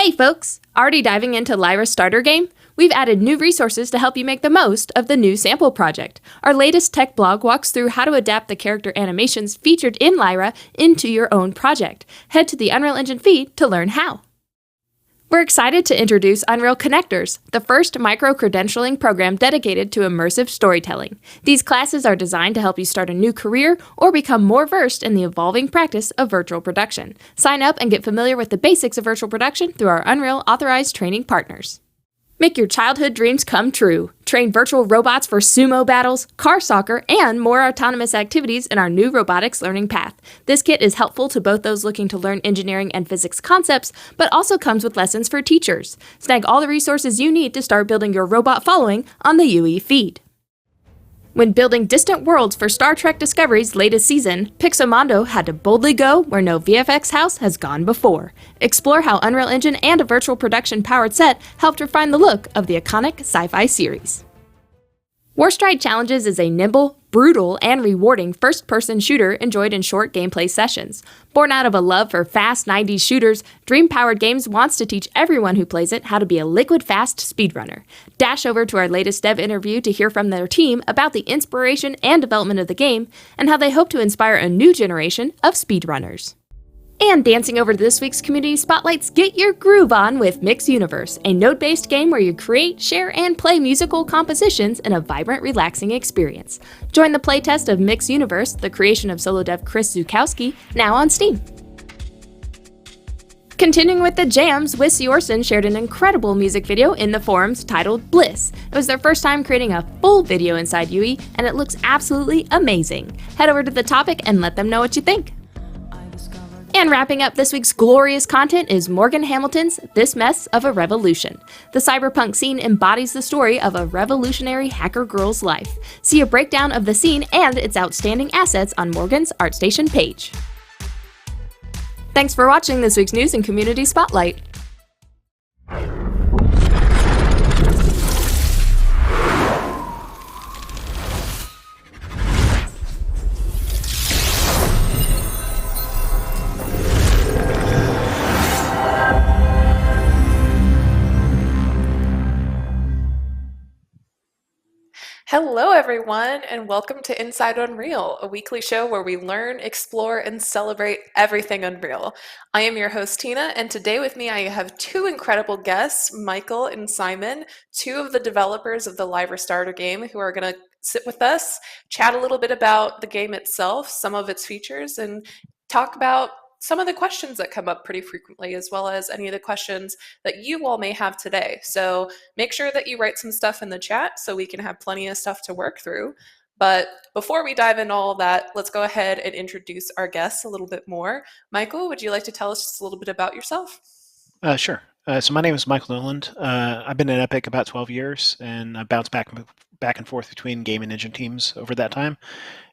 Hey folks! Already diving into Lyra's starter game? We've added new resources to help you make the most of the new sample project. Our latest tech blog walks through how to adapt the character animations featured in Lyra into your own project. Head to the Unreal Engine feed to learn how. We're excited to introduce Unreal Connectors, the first micro-credentialing program dedicated to immersive storytelling. These classes are designed to help you start a new career or become more versed in the evolving practice of virtual production. Sign up and get familiar with the basics of virtual production through our Unreal authorized training partners. Make your childhood dreams come true. Train virtual robots for sumo battles, car soccer, and more autonomous activities in our new robotics learning path. This kit is helpful to both those looking to learn engineering and physics concepts, but also comes with lessons for teachers. Snag all the resources you need to start building your robot following on the UE feed. When building distant worlds for Star Trek Discovery's latest season, Pixomondo had to boldly go where no VFX house has gone before. Explore how Unreal Engine and a virtual production-powered set helped refine the look of the iconic sci-fi series. Warstride Challenges is a nimble, brutal, and rewarding first-person shooter enjoyed in short gameplay sessions. Born out of a love for fast 90s shooters, Dream-Powered Games wants to teach everyone who plays it how to be a liquid-fast speedrunner. Dash over to our latest dev interview to hear from their team about the inspiration and development of the game, and how they hope to inspire a new generation of speedrunners. And dancing over to this week's Community Spotlights, get your groove on with Mix Universe, a node-based game where you create, share, and play musical compositions in a vibrant, relaxing experience. Join the playtest of Mix Universe, the creation of solo dev Chris Zukowski, now on Steam. Continuing with the jams, Wiss Yorson shared an incredible music video in the forums titled Bliss. It was their first time creating a full video inside UE, and it looks absolutely amazing. Head over to the topic and let them know what you think. And wrapping up this week's glorious content is Morgan Hamilton's This Mess of a Revolution. The cyberpunk scene embodies the story of a revolutionary hacker girl's life. See a breakdown of the scene and its outstanding assets on Morgan's ArtStation page. Thanks for watching this week's News and Community Spotlight. Hello everyone, and welcome to Inside Unreal, a weekly show where we learn, explore, and celebrate everything Unreal. I am your host Tina, and today with me I have two incredible guests, Michael and Simon, two of the developers of the Lyra starter game who are going to sit with us, chat a little bit about the game itself, some of its features, and talk about some of the questions that come up pretty frequently, as well as any of the questions that you all may have today. So make sure that you write some stuff in the chat so we can have plenty of stuff to work through. But before we dive into all that, let's go ahead and introduce our guests a little bit more. Michael, would you like to tell us just a little bit about yourself? Sure. So my name is Michael Noland. I've been at Epic about 12 years, and I bounced back and forth between game and engine teams over that time.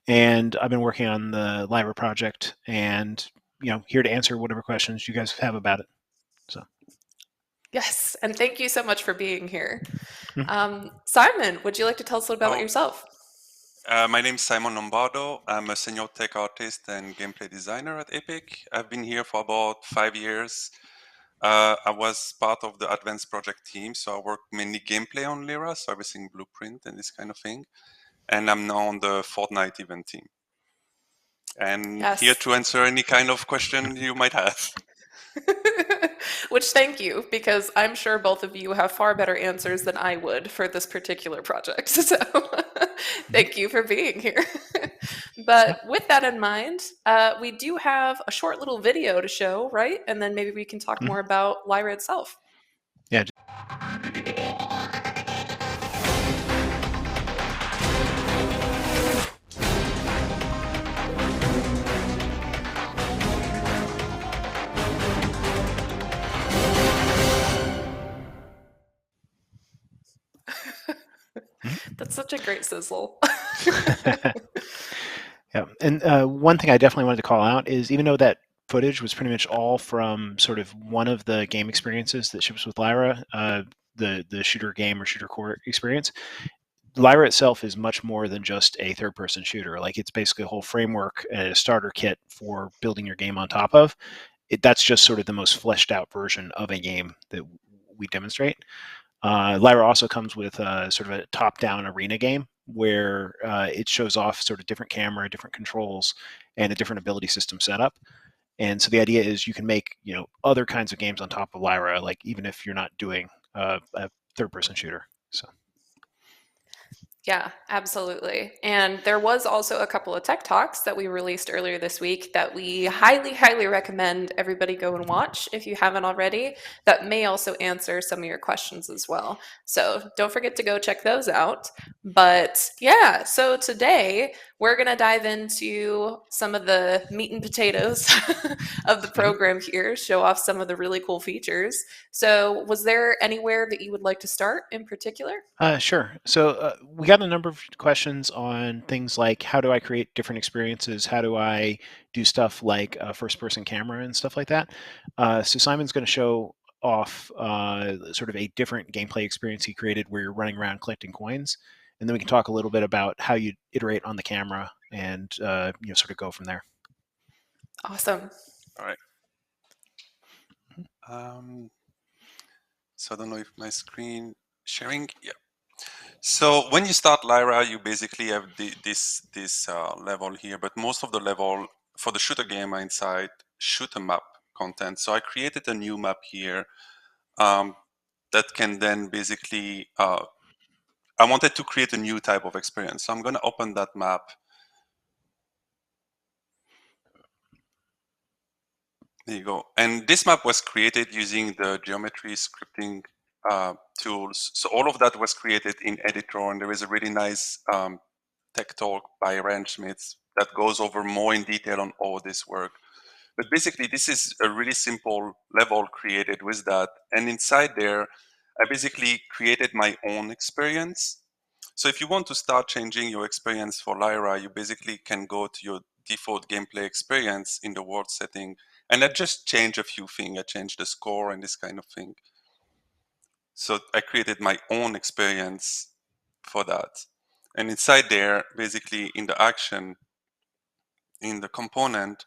And I've been working on the Lyra project, and here to answer whatever questions you guys have about it. So. Yes, and thank you so much for being here. Simon, would you like to tell us a little bit about yourself? My name is Simon Lombardo. I'm a senior tech artist and gameplay designer at Epic. I've been here for about 5 years. I was part of the advanced project team, so I work mainly gameplay on Lyra, so everything blueprint and this kind of thing. And I'm now on the Fortnite event team. And here to answer any kind of question you might have. Which thank you, because I'm sure both of you have far better answers than I would for this particular project. So thank you for being here. But with that in mind, we do have a short little video to show, right? And then maybe we can talk more about Lyra itself. Yeah. That's such a great sizzle. Yeah, and one thing I definitely wanted to call out is, even though that footage was pretty much all from sort of one of the game experiences that ships with Lyra, the shooter game or shooter core experience, Lyra itself is much more than just a third-person shooter. Like, it's basically a whole framework and a starter kit for building your game on top of. that's just sort of the most fleshed out version of a game that we demonstrate. Lyra also comes with sort of a top-down arena game where it shows off sort of different camera, different controls, and a different ability system setup. And so the idea is you can make other kinds of games on top of Lyra, like even if you're not doing a third-person shooter. So. Yeah, absolutely. And there was also a couple of tech talks that we released earlier this week that we highly, highly recommend everybody go and watch if you haven't already. That may also answer some of your questions as well. So don't forget to go check those out. But yeah, so today we're going to dive into some of the meat and potatoes of the program here, show off some of the really cool features. So was there anywhere that you would like to start in particular? Sure. So we got a number of questions on things like how do I create different experiences? How do I do stuff like first-person camera and stuff like that? So Simon's going to show off sort of a different gameplay experience he created where you're running around collecting coins, and then we can talk a little bit about how you iterate on the camera and sort of go from there. Awesome. All right. So I don't know if my screen sharing. Yeah. So when you start Lyra, you basically have this level here, but most of the level for the shooter game are inside shoot 'em up content. So I created a new map here that can then basically, I wanted to create a new type of experience. So I'm going to open that map. There you go. And this map was created using the geometry scripting tools. So all of that was created in Editor, and there is a really nice tech talk by Rand Schmitz that goes over more in detail on all this work. But basically, this is a really simple level created with that. And inside there, I basically created my own experience. So if you want to start changing your experience for Lyra, you basically can go to your default gameplay experience in the world setting. And I just change a few things. I changed the score and this kind of thing. So I created my own experience for that. And inside there, basically in the action, in the component,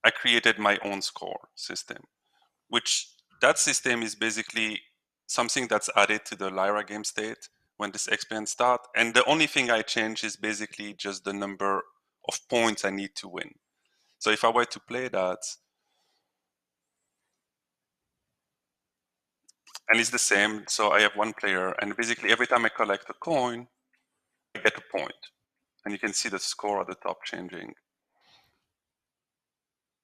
I created my own score system, which that system is basically something that's added to the Lyra game state when this experience starts. And the only thing I change is basically just the number of points I need to win. So if I were to play that, and it's the same, so I have one player, and basically every time I collect a coin, I get a point. And you can see the score at the top changing.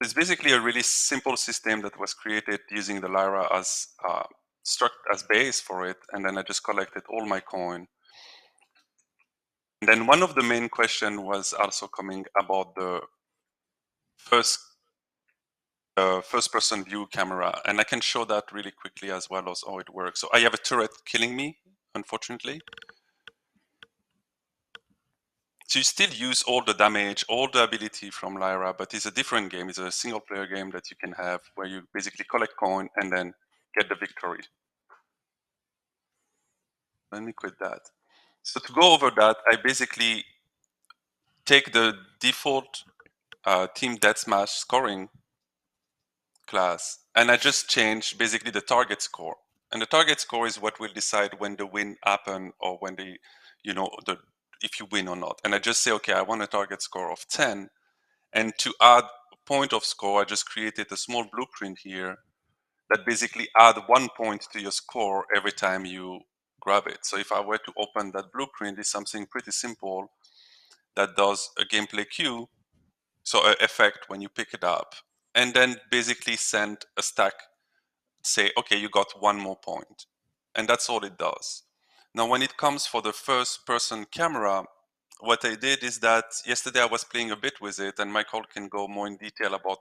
It's basically a really simple system that was created using the Lyra as base for it, and then I just collected all my coin. And then one of the main questions was also coming about the first-person view camera, and I can show that really quickly as well as how it works. So I have a turret killing me, unfortunately. So you still use all the damage, all the ability from Lyra, but it's a different game. It's a single-player game that you can have where you basically collect coin and then get the victory. Let me quit that. So to go over that, I basically take the default Team Deathmatch scoring class, and I just change basically the target score. And the target score is what will decide when the win happen or when if you win or not. And I just say, okay, I want a target score of 10. And to add a point of score, I just created a small blueprint here that basically add 1 point to your score every time you grab it. So if I were to open that blueprint, it's something pretty simple that does a gameplay cue, so an effect when you pick it up, and then basically send a stack, say, okay, you got 1 more point. And that's all it does. Now, when it comes for the first person camera, what I did is that yesterday I was playing a bit with it, and Michael can go more in detail about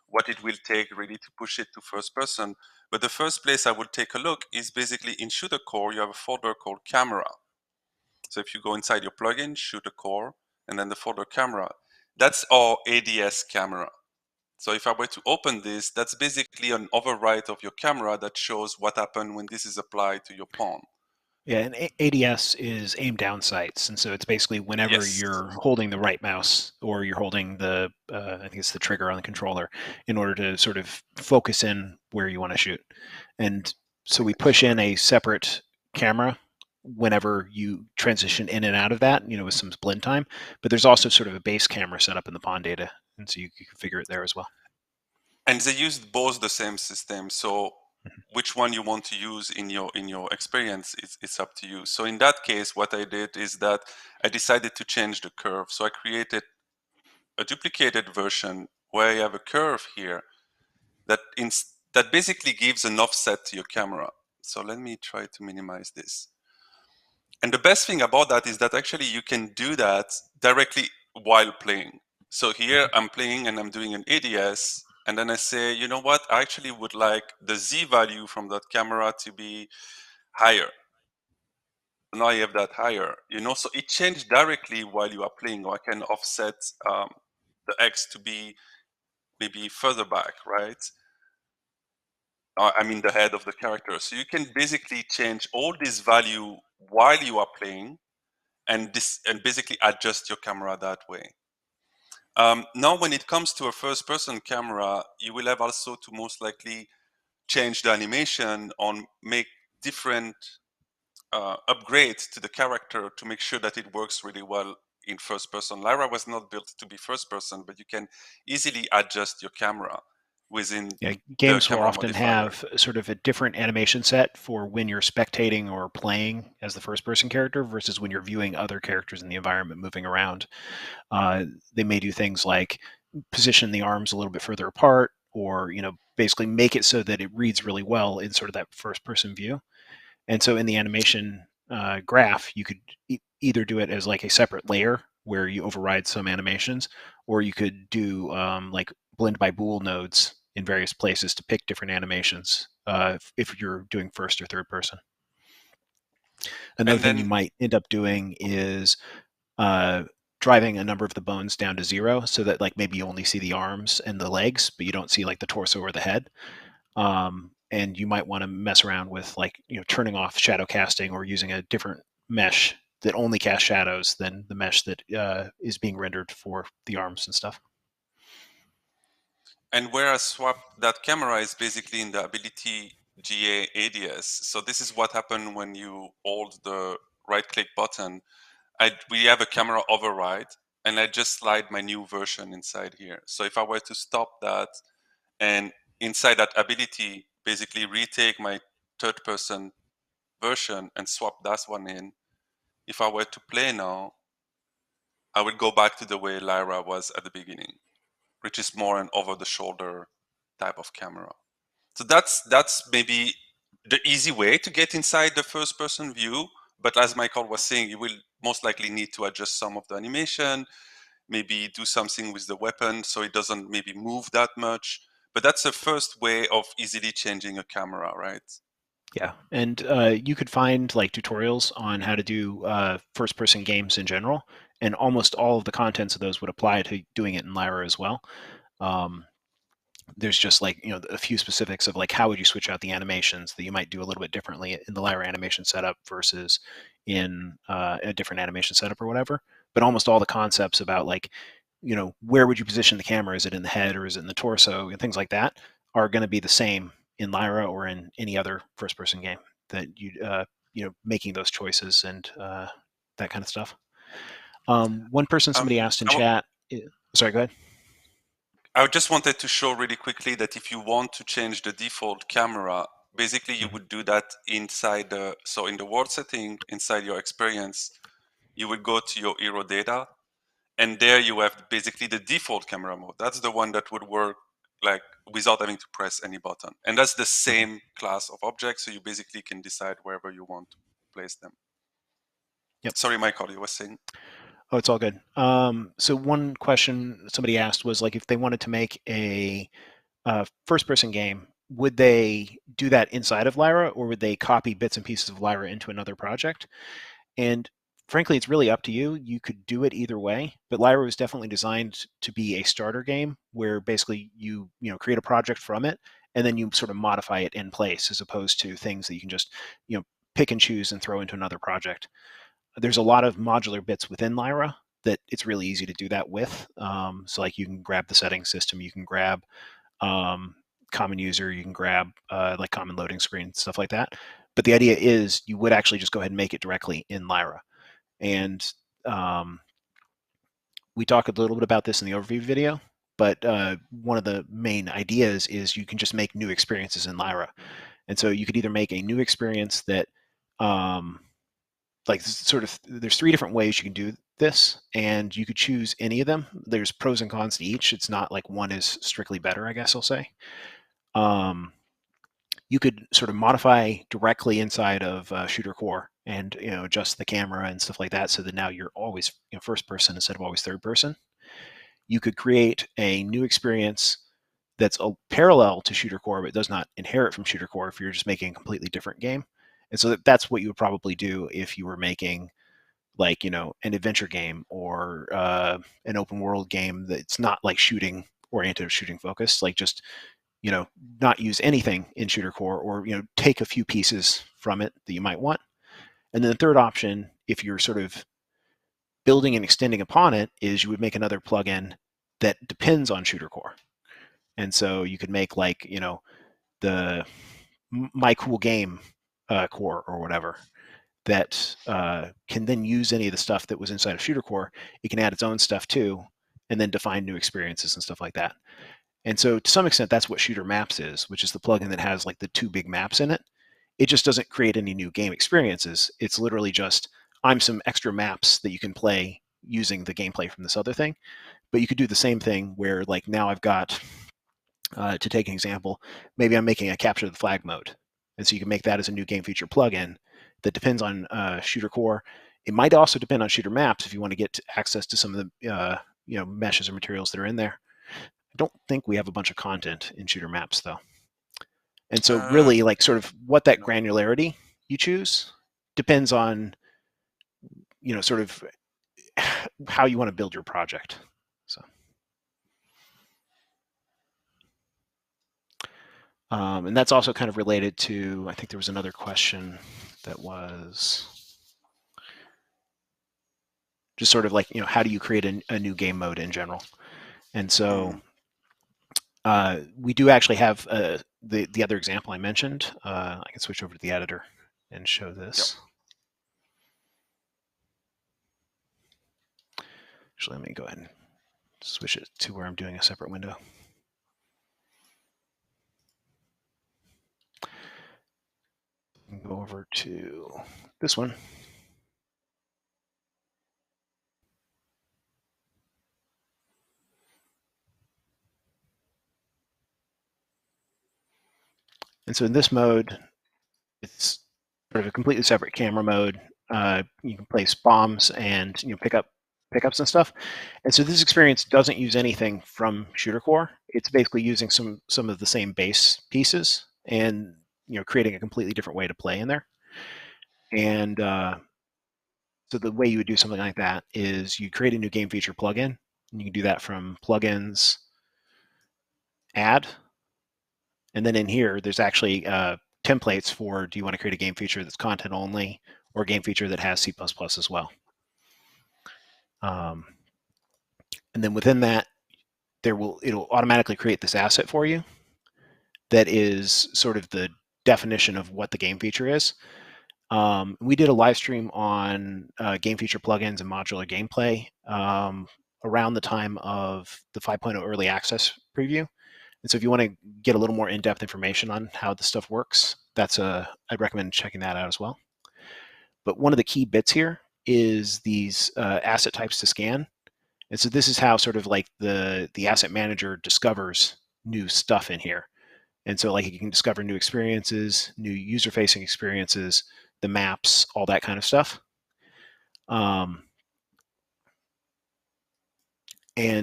what it will take really to push it to first person. But the first place I would take a look is basically in Shooter Core, you have a folder called Camera. So if you go inside your plugin, Shooter Core, and then the folder Camera, that's our ADS camera. So if I were to open this, that's basically an overwrite of your camera that shows what happened when this is applied to your pawn. Yeah, and ADS is aim down sights, and so it's basically whenever Yes. you're holding the right mouse or you're holding the, I think it's the trigger on the controller, in order to sort of focus in where you want to shoot. And so we push in a separate camera whenever you transition in and out of that, with some blend time. But there's also sort of a base camera set up in the Pond data, and so you can configure it there as well. And they used both the same system. So Mhm. which one you want to use in your experience, it's up to you. So in that case, what I did is that I decided to change the curve. So I created a duplicated version where I have a curve here that basically gives an offset to your camera. So let me try to minimize this. And the best thing about that is that actually you can do that directly while playing. So here I'm playing and I'm doing an ADS, and then I say, you know what, I actually would like the Z value from that camera to be higher. Now I have that higher, so it changed directly while you are playing, or I can offset the X to be maybe further back, right? I mean the head of the character. So you can basically change all this value while you are playing, and basically adjust your camera that way. Now, when it comes to a first-person camera, you will have also to most likely change the animation or make different upgrades to the character to make sure that it works really well in first person. Lyra was not built to be first person, but you can easily adjust your camera within Yeah, the games will camera often modifier. have sort of a different animation set for when you're spectating or playing as the first-person character versus when you're viewing other characters in the environment moving around. They may do things like position the arms a little bit further apart, or basically make it so that it reads really well in sort of that first-person view. And so in the animation graph, you could either do it as like a separate layer where you override some animations, or you could do like blend by bool nodes in various places to pick different animations if you're doing first or third person. Another And thing you then, might end up doing is uh, driving a number of the bones down to 0, so that like maybe you only see the arms and the legs, but you don't see like the torso or the head. And you might want to mess around with like turning off shadow casting or using a different mesh that only casts shadows than the mesh that is being rendered for the arms and stuff. and where I swap that camera is basically in the ability GA ADS. So this is what happened when you hold the right click button. We have a camera override, and I just slide my new version inside here. So if I were to stop that, and inside that ability, basically retake my third person version and swap that one in, if I were to play now, I would go back to the way Lyra was at the beginning, which is more an over the shoulder type of camera. So that's maybe the easy way to get inside the first person view. But as Michael was saying, you will most likely need to adjust some of the animation, maybe do something with the weapon so it doesn't maybe move that much. But that's the first way of easily changing a camera, right? Yeah, and you could find like tutorials on how to do first-person games in general, and almost all of the contents of those would apply to doing it in Lyra as well. Um, there's just like a few specifics of like how would you switch out the animations that you might do a little bit differently in the Lyra animation setup versus in a different animation setup or whatever. But almost all the concepts about like where would you position the camera, is it in the head or is it in the torso, and things like that are going to be the same in Lyra or in any other first person game that making those choices and that kind of stuff. One person, somebody asked in I, chat, sorry, go ahead. I just wanted to show really quickly that if you want to change the default camera, basically you would do that inside so in the world setting, inside your experience, you would go to your hero data, and there you have basically the default camera mode. That's the one that would work like without having to press any button. And that's the same class of objects, so you basically can decide wherever you want to place them. Yep. Sorry, Michael, you were saying? Oh, it's all good. So one question somebody asked was like, if they wanted to make a first-person game, would they do that inside of Lyra, or would they copy bits and pieces of Lyra into another project? And frankly, it's really up to you. You could do it either way, but Lyra was definitely designed to be a starter game where basically you create a project from it and then you sort of modify it in place, as opposed to things that you can just pick and choose and throw into another project. There's a lot of modular bits within Lyra that it's really easy to do that with. So like you can grab the settings system, you can grab common user, you can grab like common loading screen, stuff like that. But the idea is you would actually just go ahead and make it directly in Lyra. And we talked a little bit about this in the overview video, but one of the main ideas is you can just make new experiences in Lyra. And so you could either make a new experience that like sort of, there's 3 different ways you can do this, and you could choose any of them. There's pros and cons to each. It's not like one is strictly better, I guess I'll say. You could sort of modify directly inside of Shooter Core and adjust the camera and stuff like that, so that now you're always first person instead of always third person. You could create a new experience that's a parallel to Shooter Core, but does not inherit from Shooter Core if you're just making a completely different game. And so that's what you would probably do if you were making like, an adventure game or an open world game that's not like shooting oriented or shooting focused, like just, not use anything in Shooter Core, or, take a few pieces from it that you might want. And then the third option, if you're sort of building and extending upon it, is you would make another plugin that depends on Shooter Core. And so you could make like, the My Cool Game core or whatever that can then use any of the stuff that was inside of Shooter Core. It can add its own stuff too, and then define new experiences and stuff like that. And so to some extent, that's what Shooter Maps is, which is the plugin that has like the 2 big maps in it. It just doesn't create any new game experiences. It's literally just, I'm some extra maps that you can play using the gameplay from this other thing. But you could do the same thing where like now I've got, to take an example, maybe I'm making a capture the flag mode. And so you can make that as a new game feature plugin that depends on Shooter Core. It might also depend on Shooter Maps if you want to get access to some of the meshes or materials that are in there. I don't think we have a bunch of content in Shooter Maps though. And so really like sort of what that granularity you choose depends on, sort of how you want to build your project. So. And that's also kind of related to, I think there was another question that was just sort of like, how do you create a new game mode in general? And so we do actually have the other example I mentioned. I can switch over to the editor and show this. Yep. Actually, let me go ahead and switch it to where I'm doing a separate window. Go over to this one. And so in this mode, it's sort of a completely separate camera mode. You can place bombs and pick up pickups and stuff. And so this experience doesn't use anything from Shooter Core. It's basically using some of the same base pieces and creating a completely different way to play in there. And so the way you would do something like that is you create a new game feature plugin, and you can do that from plugins, add, and then in here there's actually templates for, do you want to create a game feature that's content only or a game feature that has C++ as well. And then within that, it'll automatically create this asset for you that is sort of the definition of what the game feature is. We did a live stream on game feature plugins and modular gameplay around the time of the 5.0 early access preview. And so if you want to get a little more in-depth information on how this stuff works, I'd recommend checking that out as well. But one of the key bits here is these asset types to scan. And so this is how sort of like the asset manager discovers new stuff in here. And so like you can discover new experiences, new user-facing experiences, the maps, all that kind of stuff. And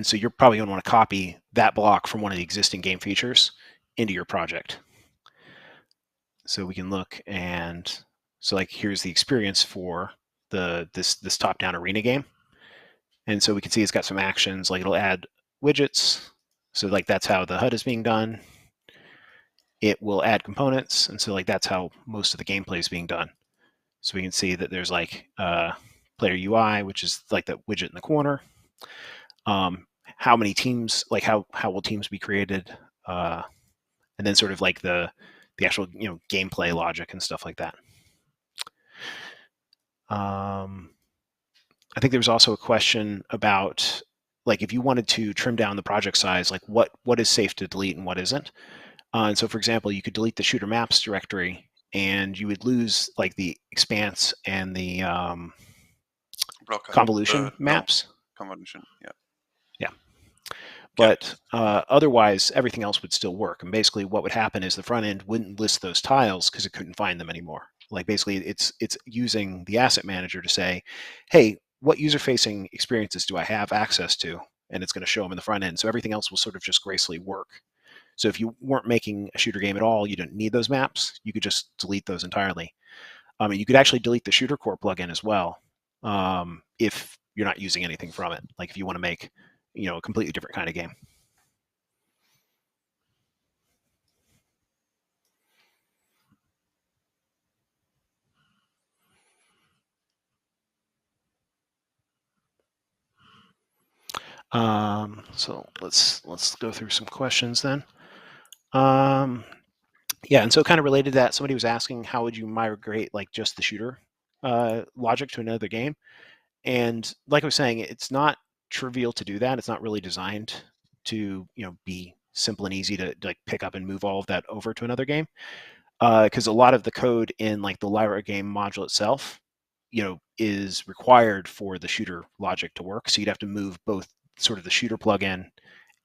so you're probably going to want to copy that block from one of the existing game features into your project. So we can look, and so like here's the experience for this top-down arena game. And so we can see it's got some actions, like it'll add widgets. So like that's how the HUD is being done. It will add components, and so like that's how most of the gameplay is being done. So we can see that there's like player UI, which is like the widget in the corner. How many teams, like how will teams be created, and then sort of like the actual gameplay logic and stuff like that. I think there was also a question about like if you wanted to trim down the project size, like what is safe to delete and what isn't. And so, for example, you could delete the shooter maps directory, and you would lose like the expanse and the convolution maps. No, convolution, yeah. But otherwise, everything else would still work. And basically, what would happen is the front end wouldn't list those tiles because it couldn't find them anymore. Like basically, it's using the asset manager to say, hey, what user-facing experiences do I have access to? And it's going to show them in the front end. So everything else will sort of just gracefully work. So if you weren't making a shooter game at all, you didn't need those maps. You could just delete those entirely. You could actually delete the Shooter Core plugin as well if you're not using anything from it. Like if you want to make a completely different kind of game. So let's go through some questions then. Yeah, and so kind of related to that, somebody was asking how would you migrate like just the shooter logic to another game? And like I was saying, it's not trivial to do that. It's not really designed to be simple and easy to like pick up and move all of that over to another game, because a lot of the code in like the Lyra game module itself is required for the shooter logic to work. So you'd have to move both sort of the shooter plugin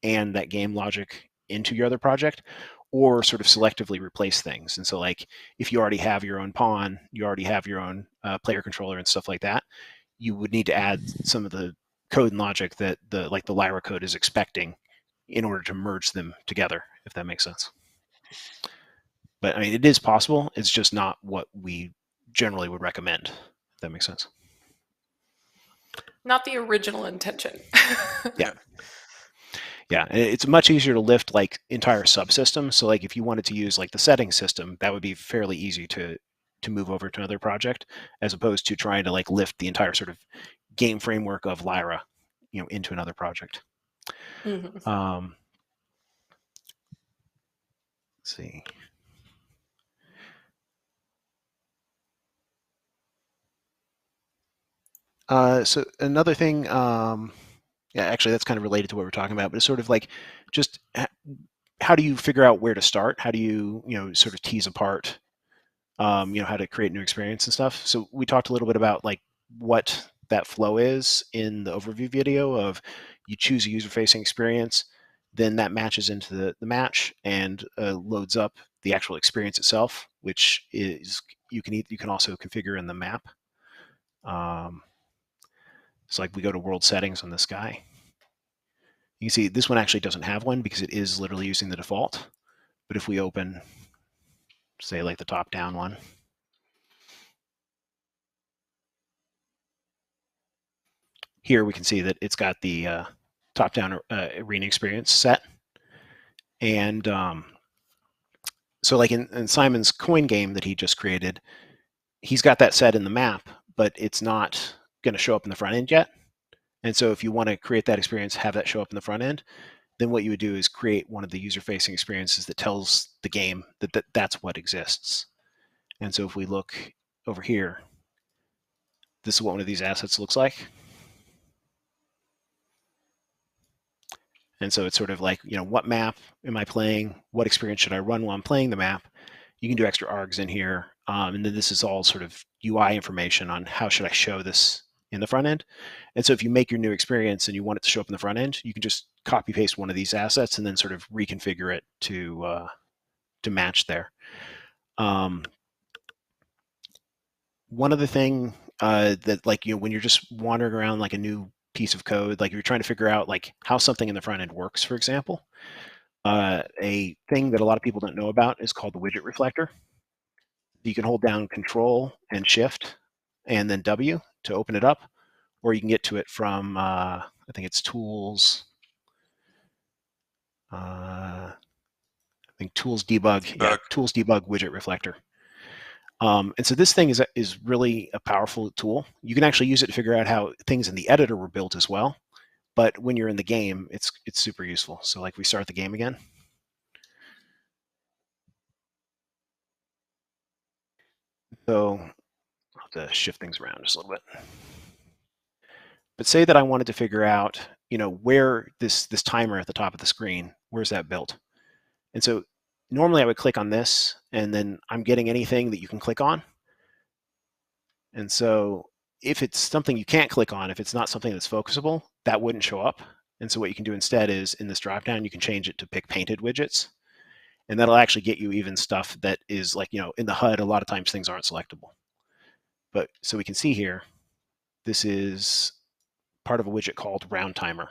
and that game logic into your other project, or sort of selectively replace things. And so like if you already have your own pawn, you already have your own player controller and stuff like that, you would need to add some of the code and logic that the Lyra code is expecting in order to merge them together, if that makes sense. But I mean, it is possible. It's just not what we generally would recommend, if that makes sense. Not the original intention. Yeah. Yeah, it's much easier to lift like entire subsystems. So like if you wanted to use like the settings system, that would be fairly easy to move over to another project, as opposed to trying to like lift the entire sort of game framework of Lyra, into another project. Mm-hmm. Let's see. So another thing, yeah, actually that's kind of related to what we're talking about, but it's sort of like just how do you figure out where to start? How do you, sort of tease apart, how to create new experience and stuff. So we talked a little bit about like what that flow is in the overview video of you choose a user-facing experience, then that matches into the match and loads up the actual experience itself, which is you can also configure in the map. So like we go to world settings on this guy. You can see this one actually doesn't have one because it is literally using the default. But if we open, say like the top-down one, here we can see that it's got the top-down arena experience set. And so like in Simon's coin game that he just created, he's got that set in the map, but it's not going to show up in the front end yet. And so if you want to create that experience, have that show up in the front end, then what you would do is create one of the user-facing experiences that tells the game that that's what exists. And so if we look over here, this is what one of these assets looks like. And so it's sort of like, what map am I playing? What experience should I run while I'm playing the map? You can do extra args in here. And then this is all sort of UI information on how should I show this in the front end. And so if you make your new experience and you want it to show up in the front end, you can just copy paste one of these assets and then sort of reconfigure it to match there. One other thing that like, when you're just wandering around like a new piece of code, like you're trying to figure out like how something in the front end works, for example, a thing that a lot of people don't know about is called the widget reflector. You can hold down Control and Shift and then W to open it up, or you can get to it from, I think it's Tools. I think Tools Debug. Yeah, Tools Debug Widget Reflector. And so this thing is really a powerful tool. You can actually use it to figure out how things in the editor were built as well. But when you're in the game, it's super useful. So like we start the game again. So I'll have to shift things around just a little bit. But say that I wanted to figure out, where this timer at the top of the screen, where's that built? And so normally I would click on this, and then I'm getting anything that you can click on. And so if it's something you can't click on, if it's not something that's focusable, that wouldn't show up. And so what you can do instead is in this dropdown, you can change it to pick painted widgets. And that'll actually get you even stuff that is like, in the HUD, a lot of times things aren't selectable. But so we can see here, this is part of a widget called round timer.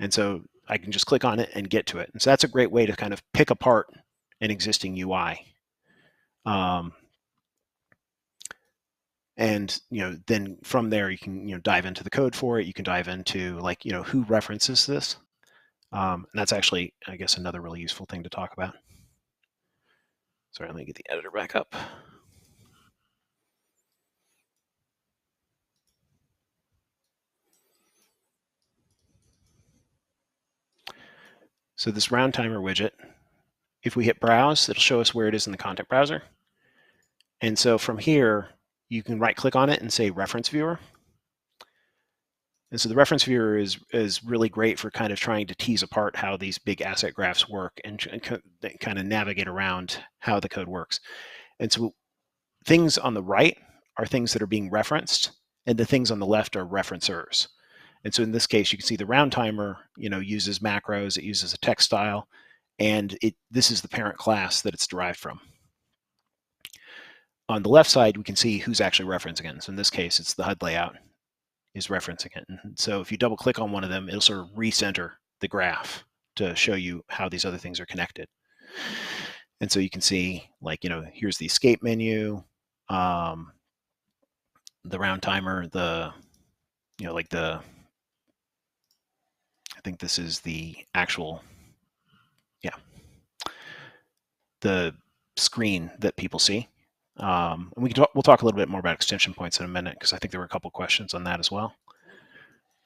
And so I can just click on it and get to it. And so that's a great way to kind of pick apart an existing UI. And then from there you can dive into the code for it. You can dive into like who references this. And that's actually, I guess, another really useful thing to talk about. Sorry, let me get the editor back up. So this round timer widget, if we hit browse, it'll show us where it is in the content browser. And so from here, you can right click on it and say reference viewer. And so the reference viewer is really great for kind of trying to tease apart how these big asset graphs work and kind of navigate around how the code works. And so things on the right are things that are being referenced, and the things on the left are referencers. And so in this case, you can see the round timer, uses macros, it uses a text style, and this is the parent class that it's derived from. On the left side, we can see who's actually referencing it. So in this case, it's the HUD layout is referencing it. And so if you double click on one of them, it'll sort of recenter the graph to show you how these other things are connected. And so you can see, like, here's the escape menu, the round timer, I think this is the actual, the screen that people see. And we'll talk a little bit more about extension points in a minute, because I think there were a couple questions on that as well.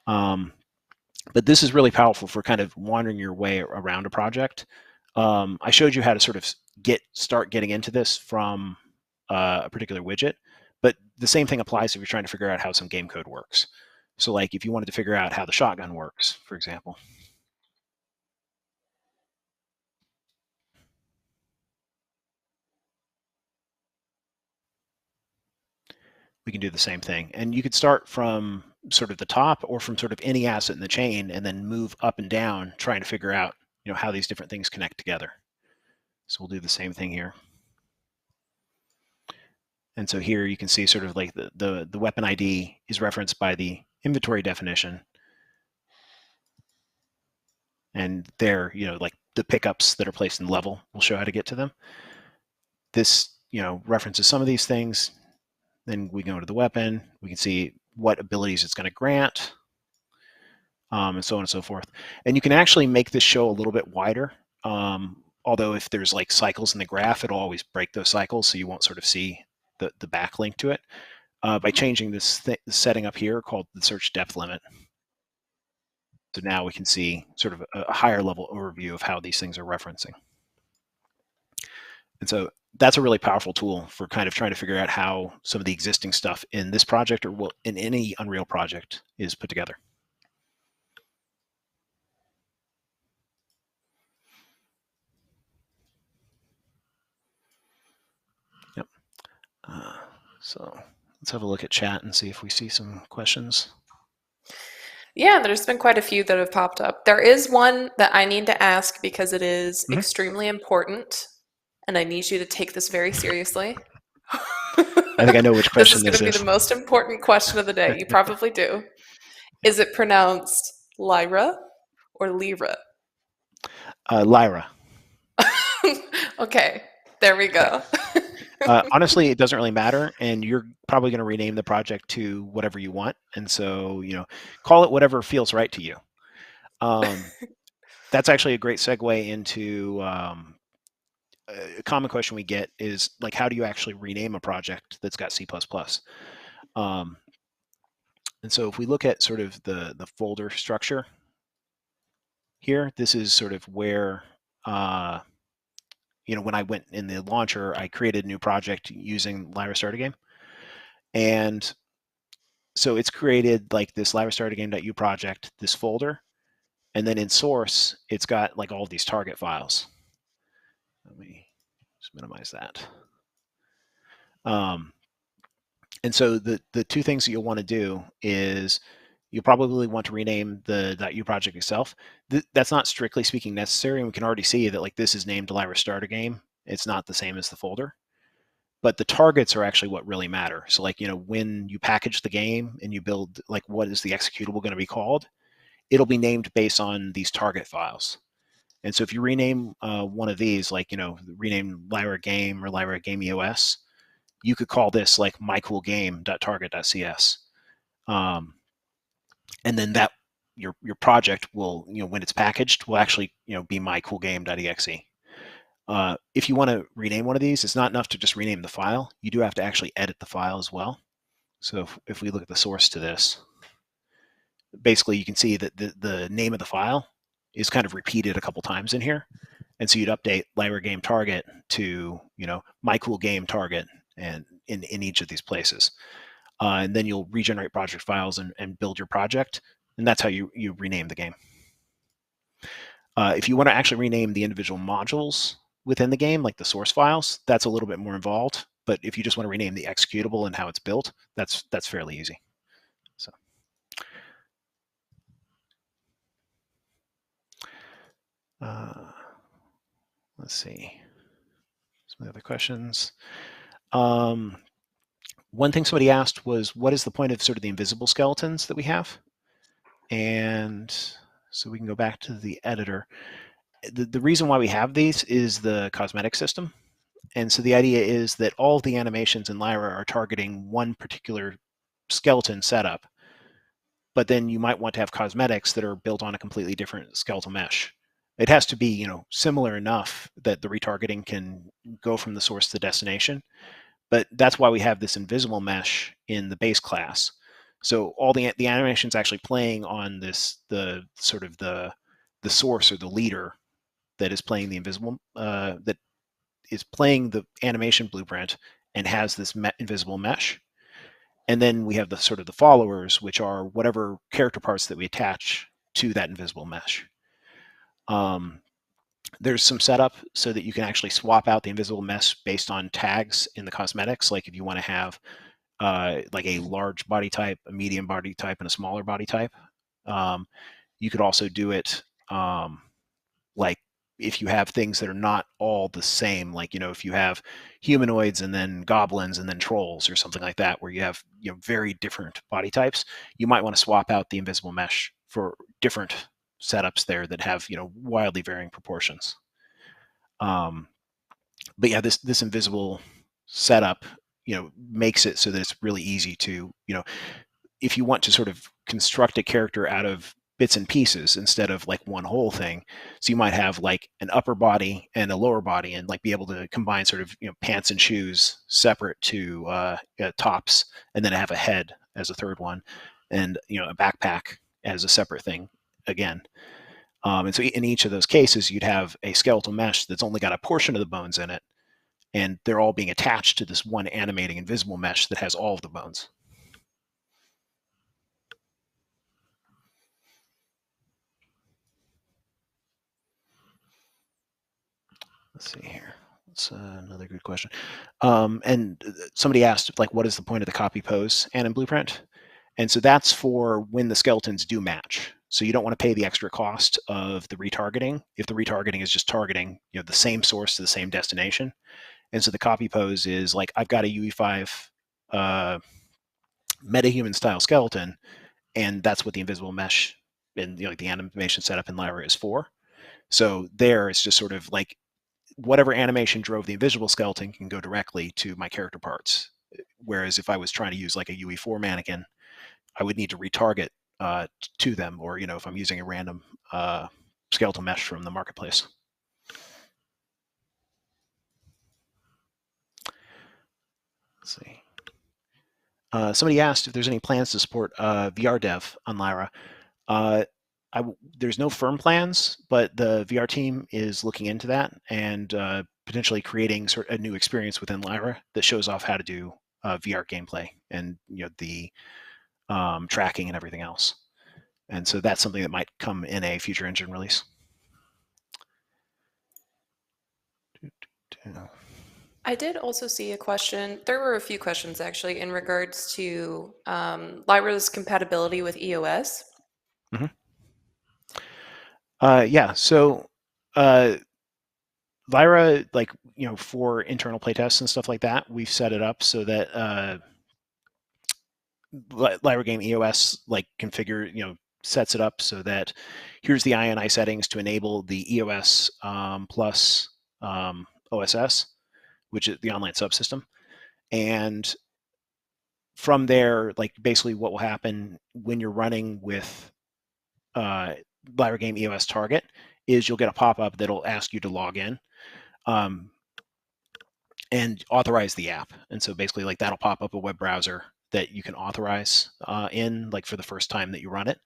But this is really powerful for kind of wandering your way around a project. I showed you how to sort of start getting into this from a particular widget, but the same thing applies if you're trying to figure out how some game code works. So like if you wanted to figure out how the shotgun works, for example. We can do the same thing. And you could start from sort of the top or from sort of any asset in the chain and then move up and down trying to figure out, how these different things connect together. So we'll do the same thing here. And so here you can see sort of like the weapon ID is referenced by the inventory definition. And there, like the pickups that are placed in level will show how to get to them. This, references some of these things. Then we go to the weapon. We can see what abilities it's going to grant, and so on and so forth. And you can actually make this show a little bit wider. Although if there's like cycles in the graph, it'll always break those cycles, so you won't sort of see the backlink to it. By changing this setting up here called the search depth limit. So now we can see sort of a higher level overview of how these things are referencing. And so that's a really powerful tool for kind of trying to figure out how some of the existing stuff in this project or in any Unreal project is put together. Yep. So let's have a look at chat and see if we see some questions. Yeah, there's been quite a few that have popped up. There is one that I need to ask because it is extremely important, and I need you to take this very seriously. I think I know which question this is going to be the most important question of the day. You probably do. Is it pronounced Lyra or Lyra? Lyra. Okay, there we go. Honestly, it doesn't really matter, and you're probably going to rename the project to whatever you want. And so, call it whatever feels right to you. That's actually a great segue into a common question we get is like, how do you actually rename a project that's got C++? And so if we look at sort of the folder structure here, this is sort of where, when I went in the launcher, I created a new project using Lyra Starter Game. And so it's created like this Lyra Starter Game.u project, this folder. And then in source, it's got like all these target files. Let me just minimize that. And so the two things that you'll want to do is you'll probably want to rename the .u project itself. That's not strictly speaking necessary, and we can already see that like this is named Lyra Starter Game. It's not the same as the folder, but the targets are actually what really matter. So like, when you package the game and you build like what is the executable going to be called, it'll be named based on these target files. And so if you rename one of these, like, rename Lyra Game or Lyra Game EOS, you could call this like mycoolgame.target.cs. And then that your project will, when it's packaged, will actually, be mycoolgame.exe. If you want to rename one of these, it's not enough to just rename the file. You do have to actually edit the file as well. So if we look at the source to this, basically you can see that the name of the file is kind of repeated a couple times in here. And so you'd update Lyra Game Target to, mycoolgame target and in each of these places. And then you'll regenerate project files and build your project. And that's how you rename the game. If you want to actually rename the individual modules within the game, like the source files, that's a little bit more involved. But if you just want to rename the executable and how it's built, that's fairly easy. So. Let's see. Some other questions. One thing somebody asked was, what is the point of sort of the invisible skeletons that we have? And so we can go back to the editor. The reason why we have these is the cosmetic system. And so the idea is that all of the animations in Lyra are targeting one particular skeleton setup, but then you might want to have cosmetics that are built on a completely different skeletal mesh. It has to be, similar enough that the retargeting can go from the source to the destination. But that's why we have this invisible mesh in the base class. So all the animation's actually playing on the source or the leader that is playing the invisible, that is playing the animation blueprint and has this invisible mesh. And then we have the sort of the followers, which are whatever character parts that we attach to that invisible mesh. There's some setup so that you can actually swap out the invisible mesh based on tags in the cosmetics. Like if you want to have like a large body type, a medium body type, and a smaller body type. You could also do it like if you have things that are not all the same, like, if you have humanoids and then goblins and then trolls or something like that, where you have, very different body types, you might want to swap out the invisible mesh for different setups there that have, wildly varying proportions. But yeah, this invisible setup, makes it so that it's really easy to, if you want to sort of construct a character out of bits and pieces instead of like one whole thing. So you might have like an upper body and a lower body and like be able to combine sort of, pants and shoes separate to tops, and then have a head as a third one, and, a backpack as a separate thing again. And so in each of those cases, you'd have a skeletal mesh that's only got a portion of the bones in it, and they're all being attached to this one animating invisible mesh that has all of the bones. Let's see here. That's another good question. And somebody asked, like, what is the point of the copy pose anim blueprint? And so that's for when the skeletons do match. So you don't want to pay the extra cost of the retargeting if the retargeting is just targeting, the same source to the same destination. And so the copy pose is like, I've got a UE5 metahuman style skeleton, and that's what the invisible mesh and the animation setup in Lyra is for. So there, it's just sort of like whatever animation drove the invisible skeleton can go directly to my character parts. Whereas if I was trying to use like a UE4 mannequin, I would need to retarget to them, or if I'm using a random skeletal mesh from the marketplace. Let's see. Somebody asked if there's any plans to support VR dev on Lyra. There's no firm plans, but the VR team is looking into that and potentially creating sort of a new experience within Lyra that shows off how to do VR gameplay and the tracking and everything else. And so that's something that might come in a future engine release. I did also see a question. There were a few questions actually in regards to Lyra's compatibility with EOS. Mm-hmm. Yeah. So Lyra, for internal playtests and stuff like that, we've set it up so that Lyra Game EOS sets it up so that here's the INI settings to enable the EOS plus OSS, which is the online subsystem. And from there, basically what will happen when you're running with Lyra Game EOS Target is you'll get a pop-up that'll ask you to log in and authorize the app. And so basically that'll pop up a web browser that you can authorize in for the first time that you run it.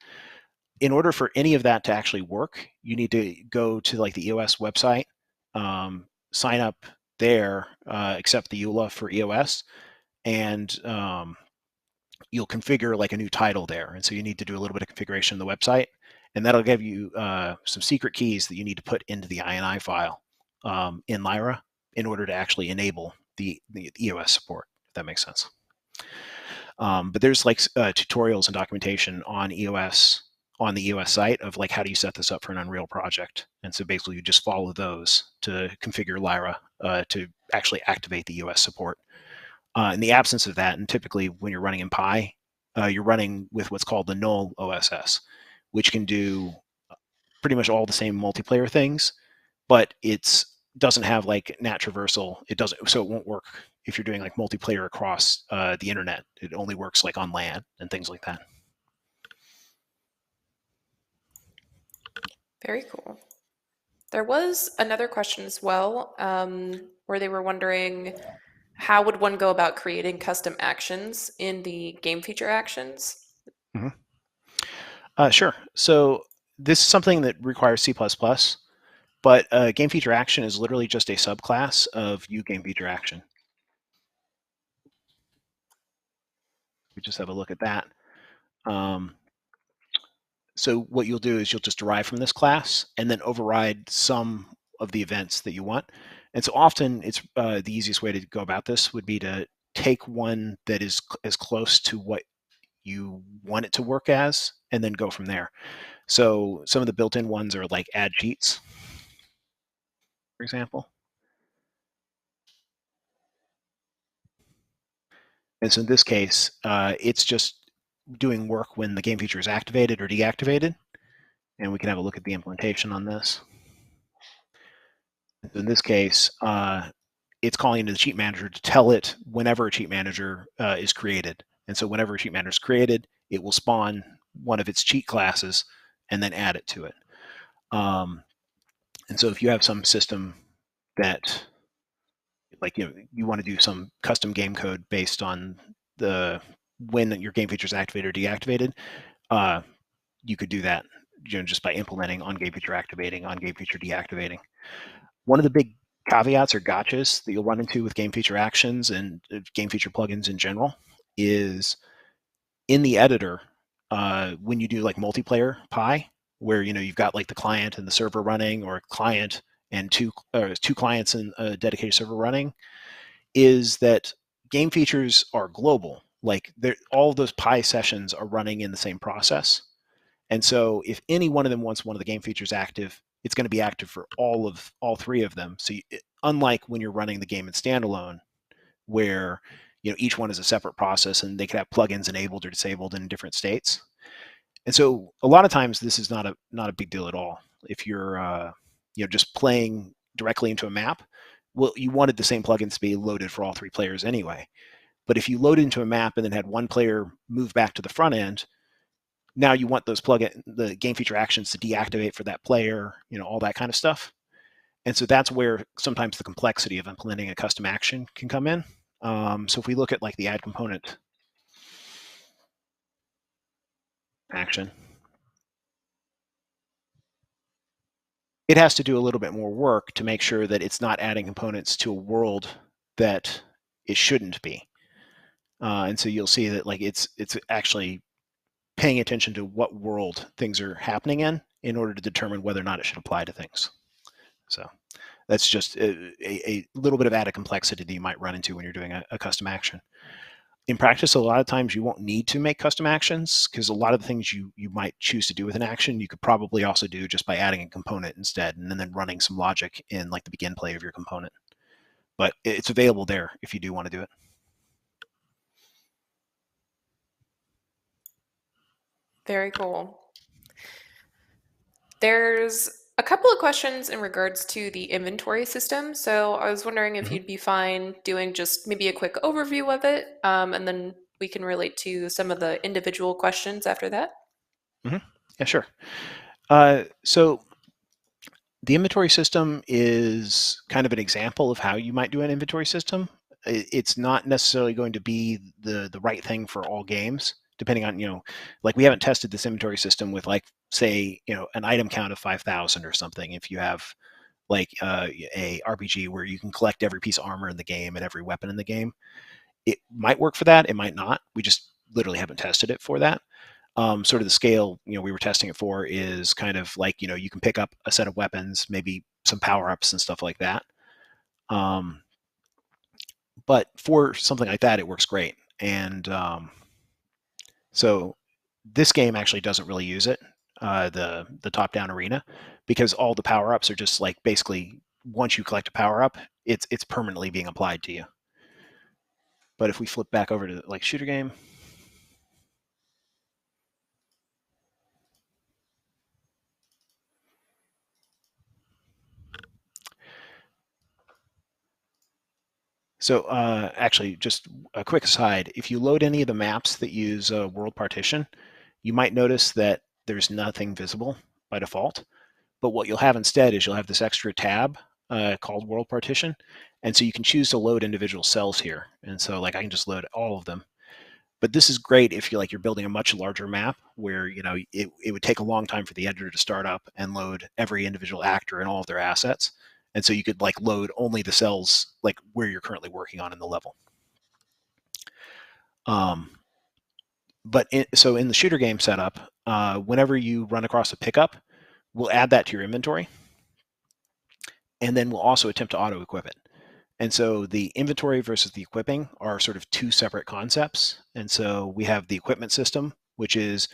In order for any of that to actually work, you need to go to the EOS website, sign up there, accept the EULA for EOS, and you'll configure a new title there. And so you need to do a little bit of configuration on the website, and that'll give you some secret keys that you need to put into the INI file in Lyra in order to actually enable the EOS support, if that makes sense. But there's tutorials and documentation on EOS on the EOS site of how do you set this up for an Unreal project. And so basically you just follow those to configure Lyra to actually activate the EOS support. In the absence of that, and typically when you're running in Pi, you're running with what's called the null OSS, which can do pretty much all the same multiplayer things, but it doesn't have NAT traversal. It doesn't, so it won't work if you're doing multiplayer across the internet. It only works on LAN and things like that. Very cool. There was another question as well, where they were wondering how would one go about creating custom actions in the game feature actions? Mm-hmm. Sure. So this is something that requires C++, but game feature action is literally just a subclass of game feature action. We just have a look at that. So what you'll do is you'll just derive from this class and then override some of the events that you want. And so often it's the easiest way to go about this would be to take one that is as close to what you want it to work as and then go from there. So some of the built-in ones are add cheats, for example. And so in this case, it's just doing work when the game feature is activated or deactivated. And we can have a look at the implementation on this. In this case, it's calling into the cheat manager to tell it whenever a cheat manager is created. And so whenever a cheat manager is created, it will spawn one of its cheat classes and then add it to it. And so if you have some system that you want to do some custom game code based on when your game feature is activated or deactivated, you could do that just by implementing on game feature activating, on game feature deactivating. One of the big caveats or gotchas that you'll run into with game feature actions and game feature plugins in general is in the editor, when you do multiplayer Pi, where you've got the client and the server running, or client and two clients and a dedicated server running, is that game features are global. All of those Pi sessions are running in the same process. And so if any one of them wants one of the game features active, it's going to be active for all three of them. So unlike when you're running the game in standalone, where each one is a separate process and they could have plugins enabled or disabled in different states. And so a lot of times this is not a big deal at all. If you're just playing directly into a map, well, you wanted the same plugins to be loaded for all three players anyway. But if you load into a map and then had one player move back to the front end, now you want the game feature actions to deactivate for that player, all that kind of stuff. And so that's where sometimes the complexity of implementing a custom action can come in. So if we look at like the add component action, it has to do a little bit more work to make sure that it's not adding components to a world that it shouldn't be. And so you'll see that like it's actually paying attention to what world things are happening in order to determine whether or not it should apply to things. So that's just a little bit of added complexity that you might run into when you're doing a custom action. In practice, a lot of times you won't need to make custom actions because a lot of the things you might choose to do with an action, you could probably also do just by adding a component instead and then running some logic in like the begin play of your component. But it's available there if you do want to do it. Very cool. There's a couple of questions in regards to the inventory system. So I was wondering if you'd be fine doing just maybe a quick overview of it, and then we can relate to some of the individual questions after that. Yeah, sure. So the inventory system is kind of an example of how you might do an inventory system. It's not necessarily going to be the right thing for all games, depending on, like we haven't tested this inventory system with like, say, an item count of 5,000 or something. If you have like a RPG where you can collect every piece of armor in the game and every weapon in the game, it might work for that. It might not. We just literally haven't tested it for that. Sort of the scale, we were testing it for is kind of like, you can pick up a set of weapons, maybe some power-ups and stuff like that. But for something like that, it works great. And so this game actually doesn't really use it, the top-down arena, because all the power-ups are just like basically once you collect a power-up, it's permanently being applied to you. But if we flip back over to like shooter game, so actually, just a quick aside, if you load any of the maps that use world partition, you might notice that there's nothing visible by default. But what you'll have instead is you'll have this extra tab called world partition. And so you can choose to load individual cells here. And so like I can just load all of them. But this is great if you're building a much larger map where it would take a long time for the editor to start up and load every individual actor and all of their assets. And so you could like load only the cells like where you're currently working on in the level. So in the shooter game setup, whenever you run across a pickup, we'll add that to your inventory. And then we'll also attempt to auto equip it. And so the inventory versus the equipping are sort of two separate concepts. And so we have the equipment system, which is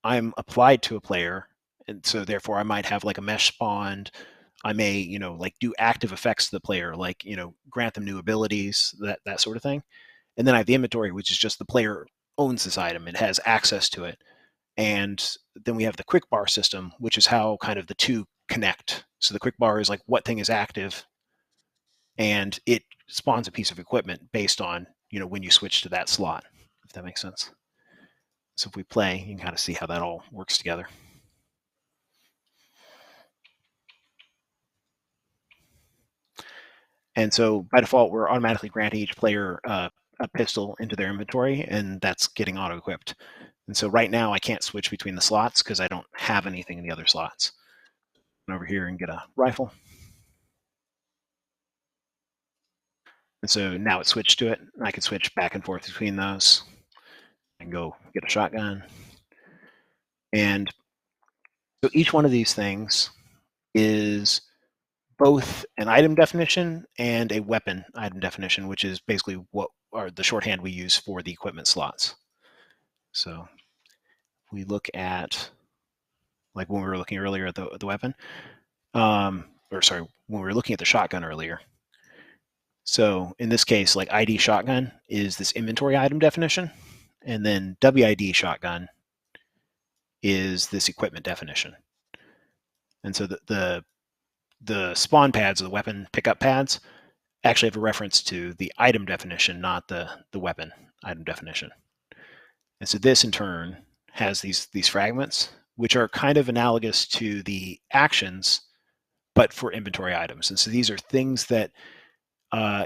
I'm applied to a player. And so therefore I might have like a mesh spawned. I may, like do active effects to the player, like, grant them new abilities, that sort of thing. And then I have the inventory, which is just the player owns this item. It has access to it. And then we have the quick bar system, which is how kind of the two connect. So the quick bar is like what thing is active, and it spawns a piece of equipment based on, when you switch to that slot, if that makes sense. So if we play, you can kind of see how that all works together. And so by default, we're automatically granting each player a pistol into their inventory, and that's getting auto-equipped. And so right now, I can't switch between the slots because I don't have anything in the other slots. Over here and get a rifle. And so now it's switched to it. I can switch back and forth between those and go get a shotgun. And so each one of these things is both an item definition and a weapon item definition, which is basically what are the shorthand we use for the equipment slots. So we look at, like when we were looking earlier at the weapon, when we were looking at the shotgun earlier. So in this case, like ID shotgun is this inventory item definition, and then WID shotgun is this equipment definition. And so the spawn pads or the weapon pickup pads actually have a reference to the item definition, not the weapon item definition. And so this in turn has these fragments, which are kind of analogous to the actions, but for inventory items. And so these are things that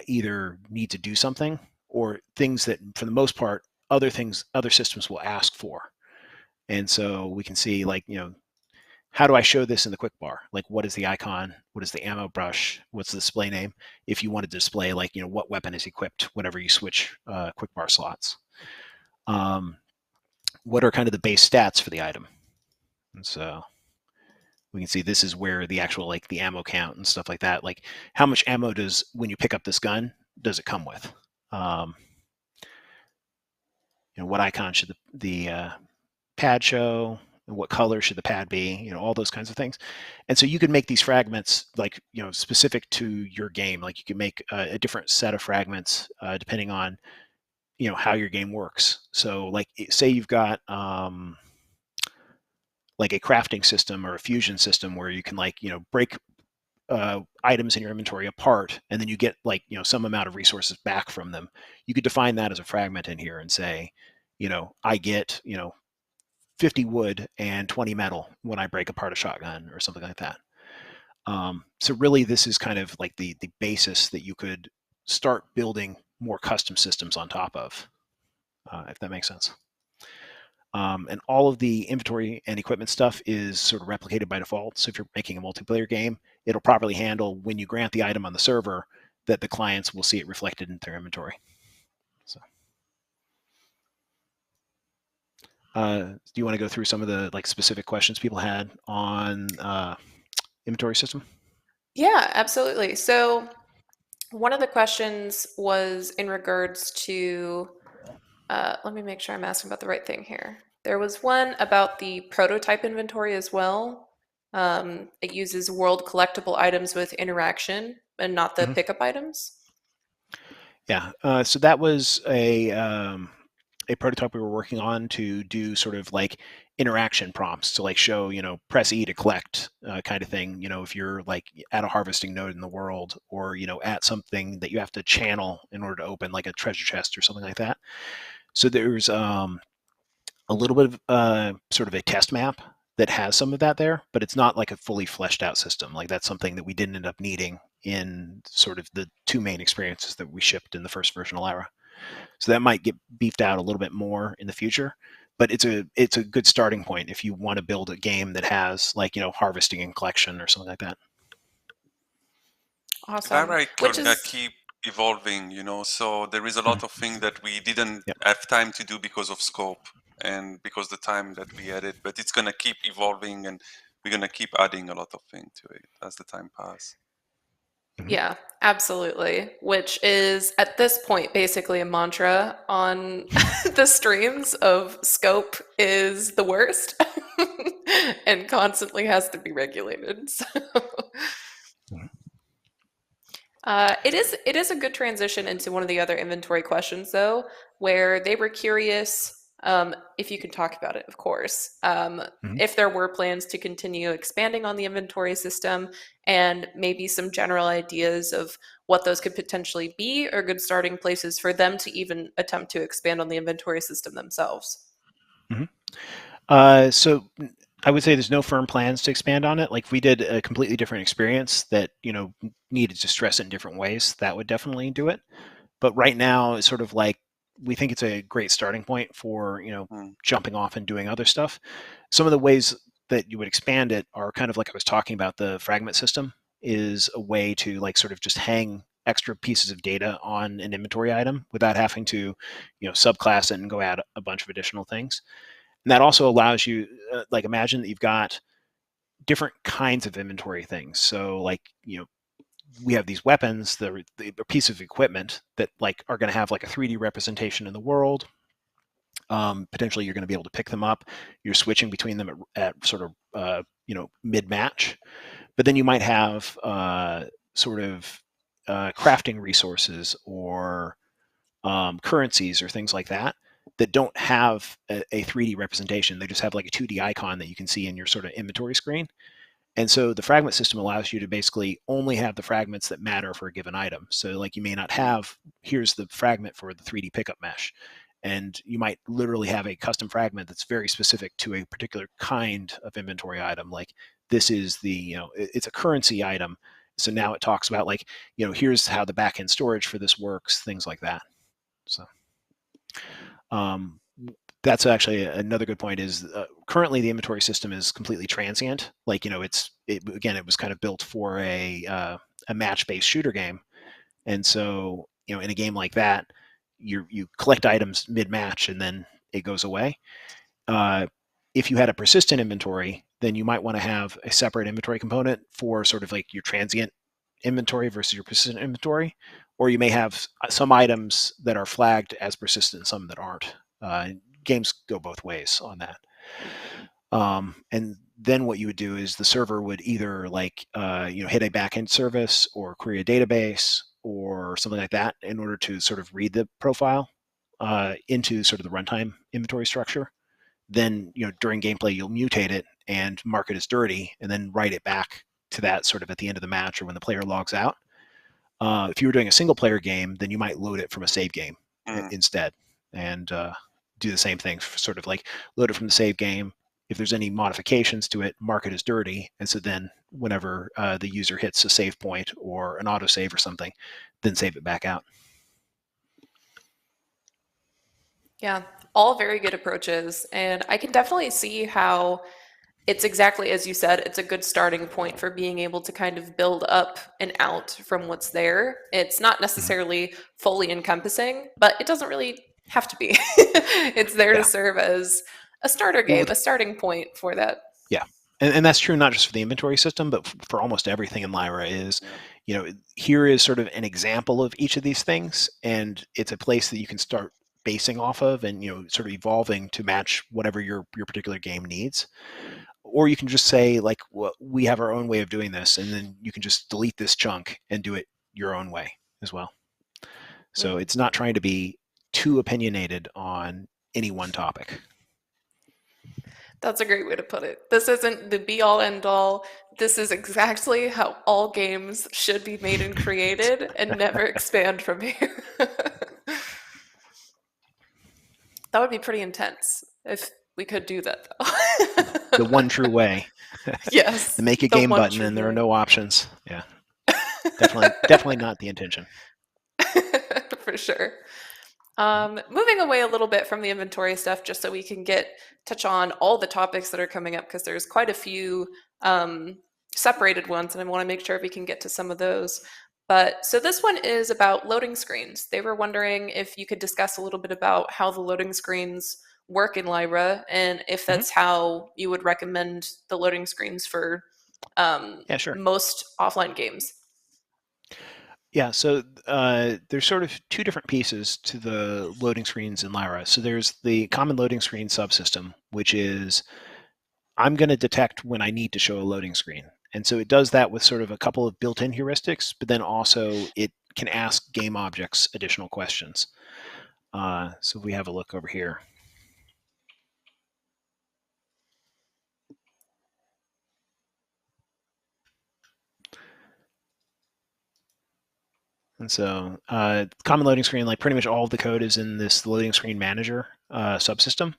either need to do something or things that, for the most part, other systems will ask for. And so we can see, like, how do I show this in the quick bar? Like, what is the icon? What is the ammo brush? What's the display name? If you wanted to display, like, what weapon is equipped whenever you switch quick bar slots. What are kind of the base stats for the item? And so we can see this is where the actual, like, the ammo count and stuff like that. Like, how much ammo does, when you pick up this gun, does it come with? What icon should the pad show? What color should the pad be? All those kinds of things. And so you could make these fragments, like, specific to your game. Like, you could make a different set of fragments depending on, how your game works. So, like, say you've got like a crafting system or a fusion system where you can, like, break items in your inventory apart, and then you get, like, some amount of resources back from them. You could define that as a fragment in here and say, I get, 50 wood and 20 metal when I break apart a shotgun or something like that. So really, this is kind of like the basis that you could start building more custom systems on top of, if that makes sense. And all of the inventory and equipment stuff is sort of replicated by default. So if you're making a multiplayer game, it'll properly handle when you grant the item on the server that the clients will see it reflected in their inventory. So, do you want to go through some of the, like, specific questions people had on inventory system? Yeah, absolutely. So one of the questions was in regards to, let me make sure I'm asking about the right thing here. There was one about the prototype inventory as well. It uses world collectible items with interaction and not the pickup items. Yeah, so that was a prototype we were working on to do sort of like interaction prompts to, like, show, press E to collect kind of thing, if you're, like, at a harvesting node in the world, or, at something that you have to channel in order to open, like, a treasure chest or something like that. So there's a little bit of sort of a test map that has some of that there, but it's not like a fully fleshed out system. Like, that's something that we didn't end up needing in sort of the two main experiences that we shipped in the first version of Lyra. So that might get beefed out a little bit more in the future, but it's a good starting point if you want to build a game that has, like, harvesting and collection or something like that. Awesome. Lyra could keep evolving, so there is a lot of things that we didn't have time to do because of scope and because the time that we had it, but it's going to keep evolving, and we're going to keep adding a lot of things to it as the time passes. Yeah, absolutely. Which is, at this point, basically a mantra on the streams of scope is the worst and constantly has to be regulated. So it is a good transition into one of the other inventory questions, though, where they were curious, if you could talk about it, of course, if there were plans to continue expanding on the inventory system, and maybe some general ideas of what those could potentially be, or good starting places for them to even attempt to expand on the inventory system themselves. So I would say there's no firm plans to expand on it. Like, if we did a completely different experience that, needed to stress it in different ways, that would definitely do it. But right now, it's sort of like, we think it's a great starting point for, jumping off and doing other stuff. Some of the ways that you would expand it are kind of like I was talking about. The fragment system is a way to, like, sort of just hang extra pieces of data on an inventory item without having to, subclass it and go add a bunch of additional things. And that also allows you, like, imagine that you've got different kinds of inventory things. So, like, we have these weapons, the piece of equipment that, like, are going to have, like, a 3D representation in the world. Potentially, you're going to be able to pick them up. You're switching between them at sort of, mid-match. But then you might have sort of crafting resources or currencies or things like that don't have a 3D representation. They just have, like, a 2D icon that you can see in your sort of inventory screen. And so the fragment system allows you to basically only have the fragments that matter for a given item. So, like, you may not have, here's the fragment for the 3D pickup mesh. And you might literally have a custom fragment that's very specific to a particular kind of inventory item. Like, this is the, it's a currency item. So now it talks about, like, here's how the backend storage for this works, things like that. So that's actually another good point. Is currently the inventory system is completely transient. Like it was kind of built for a match-based shooter game, and so in a game like that, you collect items mid-match and then it goes away. If you had a persistent inventory, then you might want to have a separate inventory component for sort of like your transient inventory versus your persistent inventory, or you may have some items that are flagged as persistent and some that aren't. Games go both ways on that. And then what you would do is the server would either hit a backend service or query a database or something like that in order to sort of read the profile into sort of the runtime inventory structure. Then during gameplay you'll mutate it and mark it as dirty and then write it back to that sort of at the end of the match or when the player logs out. If you were doing a single player game, then you might load it from a save game instead and do the same thing, sort of like load it from the save game. If there's any modifications to it, mark it as dirty. And so then whenever the user hits a save point or an autosave or something, then save it back out. Yeah, all very good approaches. And I can definitely see how it's exactly as you said, it's a good starting point for being able to kind of build up and out from what's there. It's not necessarily fully encompassing, but it doesn't really have to be. It's there to serve as a starter game, a starting point for that. Yeah. And that's true not just for the inventory system, but for almost everything in Lyra is, here is sort of an example of each of these things. And it's a place that you can start basing off of and, sort of evolving to match whatever your particular game needs. Or you can just say, like, well, we have our own way of doing this, and then you can just delete this chunk and do it your own way as well. So it's not trying to be too opinionated on any one topic. That's a great way to put it. This isn't the be-all, end-all. This is exactly how all games should be made and created and never expand from here. That would be pretty intense if we could do that, though. The one true way. Yes. The make a game button and there are no options. Yeah. Definitely not the intention. For sure. Moving away a little bit from the inventory stuff, just so we can touch on all the topics that are coming up, because there's quite a few separated ones, and I want to make sure we can get to some of those. But so this one is about loading screens. They were wondering if you could discuss a little bit about how the loading screens work in Lyra, and if that's how you would recommend the loading screens for most offline games. Yeah, so there's sort of two different pieces to the loading screens in Lyra. So there's the common loading screen subsystem, which is I'm going to detect when I need to show a loading screen. And so it does that with sort of a couple of built-in heuristics, but then also it can ask game objects additional questions. So if we have a look over here. And so common loading screen, like pretty much all of the code is in this loading screen manager subsystem.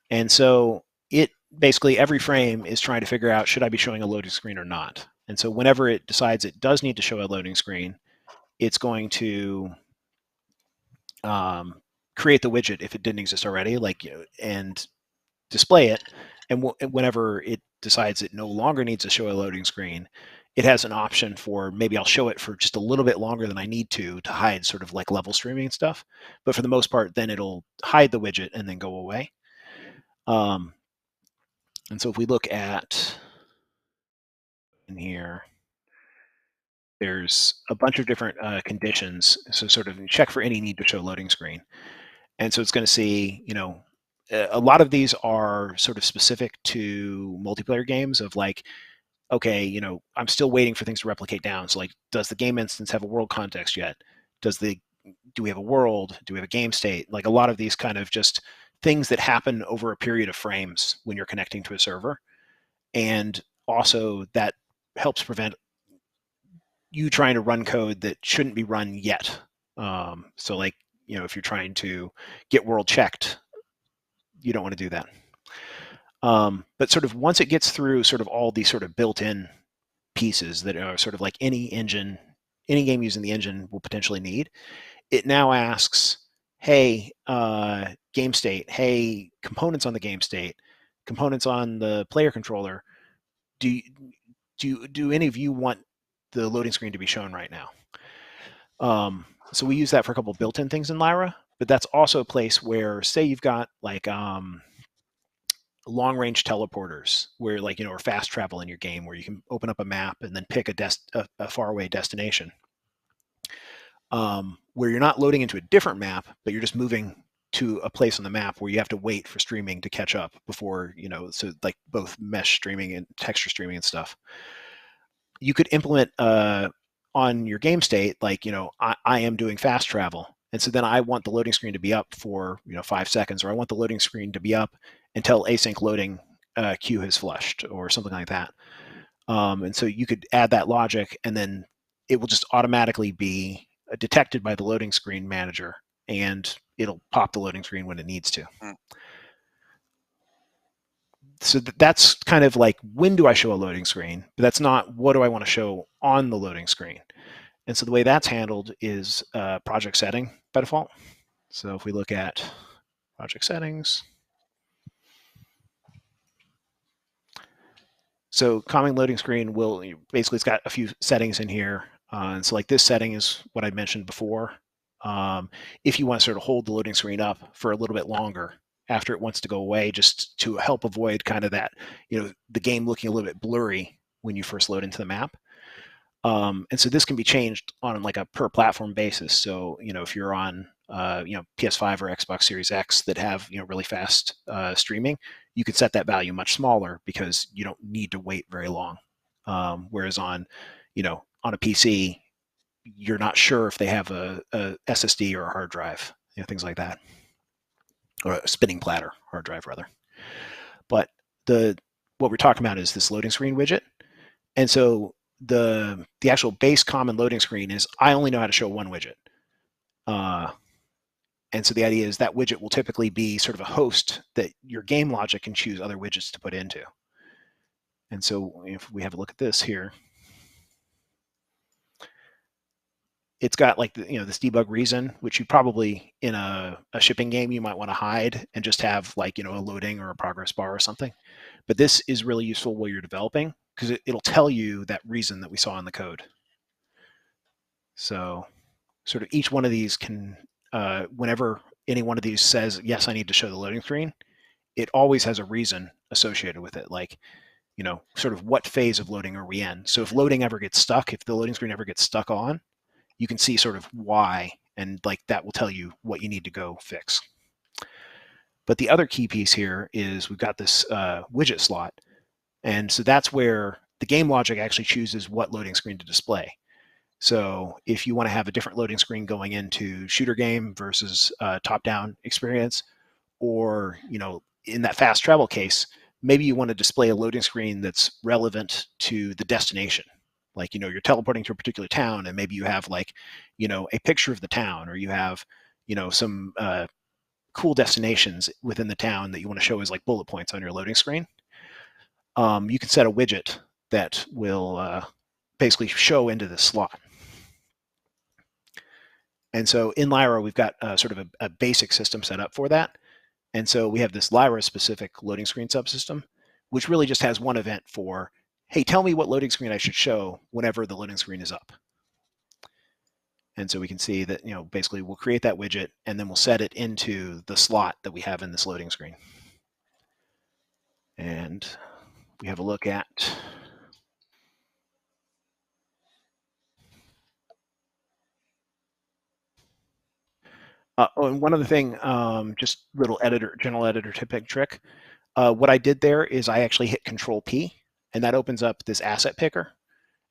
And so it basically every frame is trying to figure out, should I be showing a loading screen or not? And so whenever it decides it does need to show a loading screen, it's going to create the widget if it didn't exist already, and display it. And whenever it decides it no longer needs to show a loading screen, it has an option for maybe I'll show it for just a little bit longer than I need to hide sort of like level streaming and stuff. But for the most part, then it'll hide the widget and then go away. And so if we look at in here, there's a bunch of different conditions. So sort of check for any need to show loading screen. And so it's going to see, a lot of these are sort of specific to multiplayer games of like, okay, I'm still waiting for things to replicate down. So like, does the game instance have a world context yet? Do we have a world? Do we have a game state? Like a lot of these kind of just things that happen over a period of frames when you're connecting to a server. And also that helps prevent you trying to run code that shouldn't be run yet. So like, if you're trying to get world checked, you don't want to do that. But sort of once it gets through sort of all these sort of built-in pieces that are sort of like any game using the engine will potentially need, it now asks, hey, game state, hey, components on the game state, components on the player controller, do any of you want the loading screen to be shown right now? So we use that for a couple of built-in things in Lyra, but that's also a place where, say you've got like long-range teleporters where or fast travel in your game where you can open up a map and then pick a faraway destination. Where you're not loading into a different map, but you're just moving to a place on the map where you have to wait for streaming to catch up before, so like both mesh streaming and texture streaming and stuff. You could implement on your game state, like, I am doing fast travel. And so then I want the loading screen to be up for, 5 seconds, or I want the loading screen to be up until async loading queue has flushed or something like that. And so you could add that logic, and then it will just automatically be detected by the loading screen manager, and it'll pop the loading screen when it needs to. So that's kind of like, when do I show a loading screen? But that's not, what do I want to show on the loading screen? And so the way that's handled is project setting by default. So if we look at project settings, so common loading screen will basically, it's got a few settings in here. And so like this setting is what I mentioned before. If you want to sort of hold the loading screen up for a little bit longer after it wants to go away, just to help avoid kind of that, the game looking a little bit blurry when you first load into the map. And so this can be changed on like a per platform basis. So, if you're on, PS5 or Xbox Series X that have, really fast streaming, you could set that value much smaller because you don't need to wait very long. Whereas on a PC, you're not sure if they have a SSD or a hard drive, things like that, or a spinning platter hard drive rather. But what we're talking about is this loading screen widget. And so the actual base common loading screen is, I only know how to show one widget. And so the idea is that widget will typically be sort of a host that your game logic can choose other widgets to put into. And so if we have a look at this here, it's got like this debug reason, which you probably in a shipping game you might want to hide and just have like a loading or a progress bar or something. But this is really useful while you're developing, because it'll tell you that reason that we saw in the code. So sort of each one of these can, whenever any one of these says, yes, I need to show the loading screen, it always has a reason associated with it. Like, sort of what phase of loading are we in? So if loading ever gets stuck, if the loading screen ever gets stuck on, you can see sort of why, and like that will tell you what you need to go fix. But the other key piece here is we've got this widget slot. And so that's where the game logic actually chooses what loading screen to display. So if you want to have a different loading screen going into shooter game versus top-down experience, or, in that fast travel case, maybe you want to display a loading screen that's relevant to the destination. Like, you're teleporting to a particular town, and maybe you have like, a picture of the town, or you have, some cool destinations within the town that you want to show as like bullet points on your loading screen. You can set a widget that will basically show into this slot. And so in Lyra, we've got sort of a basic system set up for that. And so we have this Lyra-specific loading screen subsystem, which really just has one event for, hey, tell me what loading screen I should show whenever the loading screen is up. And so we can see that, basically we'll create that widget, and then we'll set it into the slot that we have in this loading screen. And we have a look at and one other thing, just little general editor typing trick. What I did there is I actually hit Control P, and that opens up this asset picker.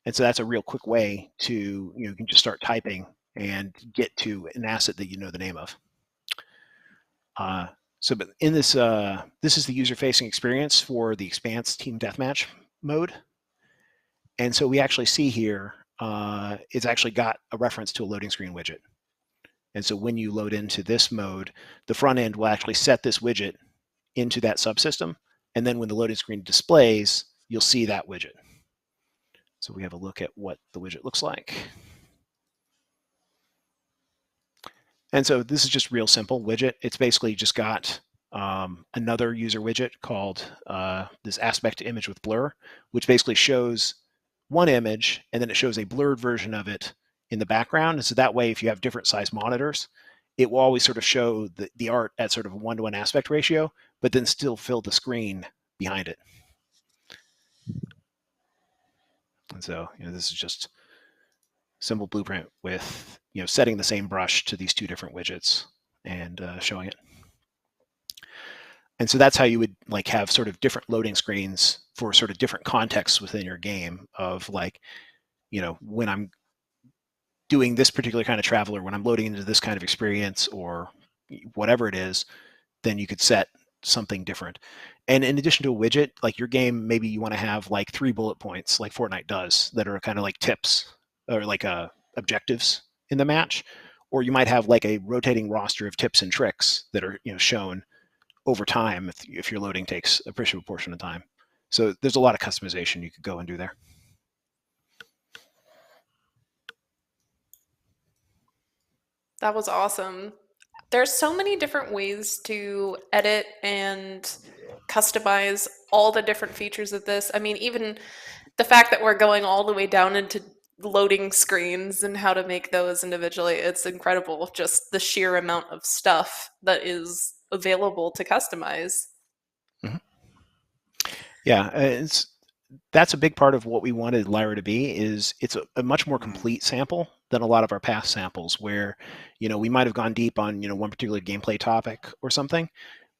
And so that's a real quick way to, you can just start typing and get to an asset that you know the name of. So but in this, this is the user-facing experience for the Expanse Team Deathmatch mode. And so we actually see here, it's actually got a reference to a loading screen widget. And so when you load into this mode, the front end will actually set this widget into that subsystem. And then when the loading screen displays, you'll see that widget. So we have a look at what the widget looks like. And so this is just real simple widget. It's basically just got another user widget called this aspect image with blur, which basically shows one image and then it shows a blurred version of it in the background. And so that way, if you have different size monitors, it will always sort of show the art at sort of a 1-to-1 aspect ratio, but then still fill the screen behind it. And so this is just simple blueprint with setting the same brush to these two different widgets and showing it. And so that's how you would like have sort of different loading screens for sort of different contexts within your game of like, when I'm doing this particular kind of travel, or when I'm loading into this kind of experience, or whatever it is, then you could set something different. And in addition to a widget, like your game, maybe you want to have like 3 bullet points like Fortnite does that are kind of like tips or like objectives in the match. Or you might have like a rotating roster of tips and tricks that are shown over time if your loading takes a appreciable portion of time. So there's a lot of customization you could go and do there. That was awesome. There's so many different ways to edit and customize all the different features of this. I mean, even the fact that we're going all the way down into loading screens and how to make those individually, it's incredible. Just the sheer amount of stuff that is available to customize. Mm-hmm. Yeah, that's a big part of what we wanted Lyra to be. Is it's a much more complete sample than a lot of our past samples, where we might have gone deep on one particular gameplay topic or something,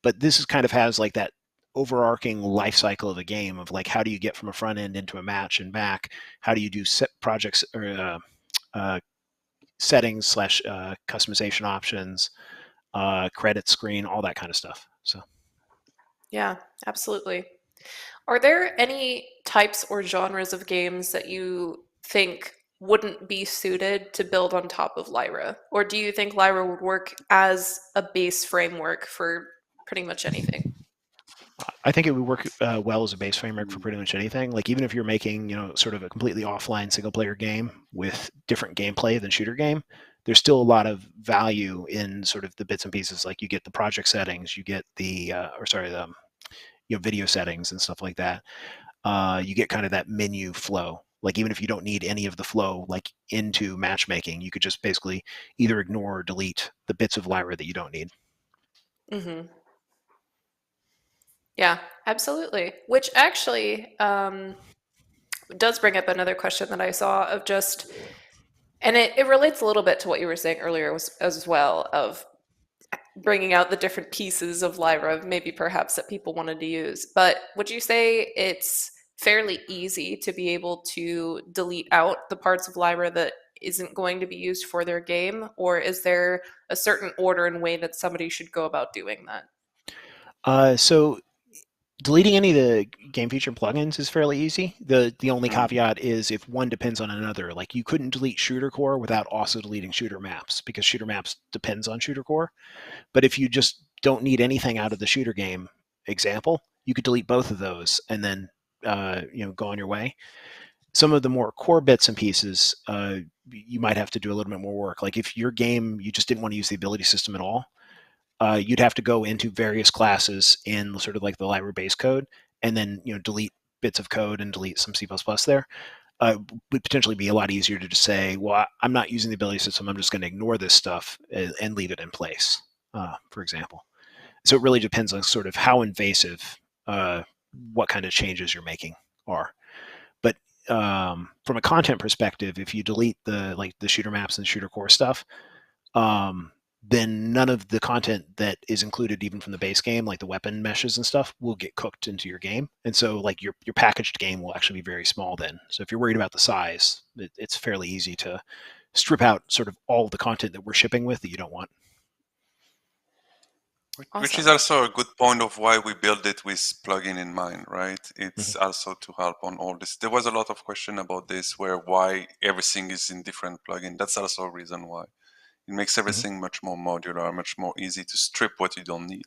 but this is kind of has like that overarching life cycle of a game of like, how do you get from a front end into a match and back? How do you do set projects or settings / customization options, credit screen, all that kind of stuff. So yeah, absolutely. Are there any types or genres of games that you think wouldn't be suited to build on top of Lyra? Or do you think Lyra would work as a base framework for pretty much anything? I think it would work well as a base framework for pretty much anything. Like even if you're making, sort of a completely offline single player game with different gameplay than shooter game, there's still a lot of value in sort of the bits and pieces. Like you get the project settings, you get the video settings and stuff like that. You get kind of that menu flow. Like even if you don't need any of the flow like into matchmaking, you could just basically either ignore or delete the bits of Lyra that you don't need. Mm-hmm. Yeah, absolutely. Which actually does bring up another question that I saw of just, and it relates a little bit to what you were saying earlier as well, of bringing out the different pieces of Lyra, maybe perhaps that people wanted to use. But would you say it's fairly easy to be able to delete out the parts of Lyra that isn't going to be used for their game? Or is there a certain order and way that somebody should go about doing that? So deleting any of the game feature plugins is fairly easy. The only caveat is if one depends on another. Like you couldn't delete Shooter Core without also deleting Shooter Maps, because Shooter Maps depends on Shooter Core. But if you just don't need anything out of the shooter game example, you could delete both of those and then go on your way. Some of the more core bits and pieces, you might have to do a little bit more work. Like if your game, you just didn't want to use the ability system at all, you'd have to go into various classes in sort of like the Lyra base code and then delete bits of code and delete some C++ there. Would potentially be a lot easier to just say, well, I'm not using the ability system, I'm just going to ignore this stuff and leave it in place, for example. So it really depends on sort of how invasive what kind of changes you're making are. But from a content perspective, if you delete the shooter maps and shooter core stuff, then none of the content that is included even from the base game, like the weapon meshes and stuff, will get cooked into your game. And so like your packaged game will actually be very small then. So if you're worried about the size, it's fairly easy to strip out sort of all the content that we're shipping with that you don't want. Which is also a good point of why we build it with plugin in mind, right? It's also to help on all this. There was a lot of question about this, why everything is in different plugin. That's also a reason why. It makes everything much more modular, much more easy to strip what you don't need.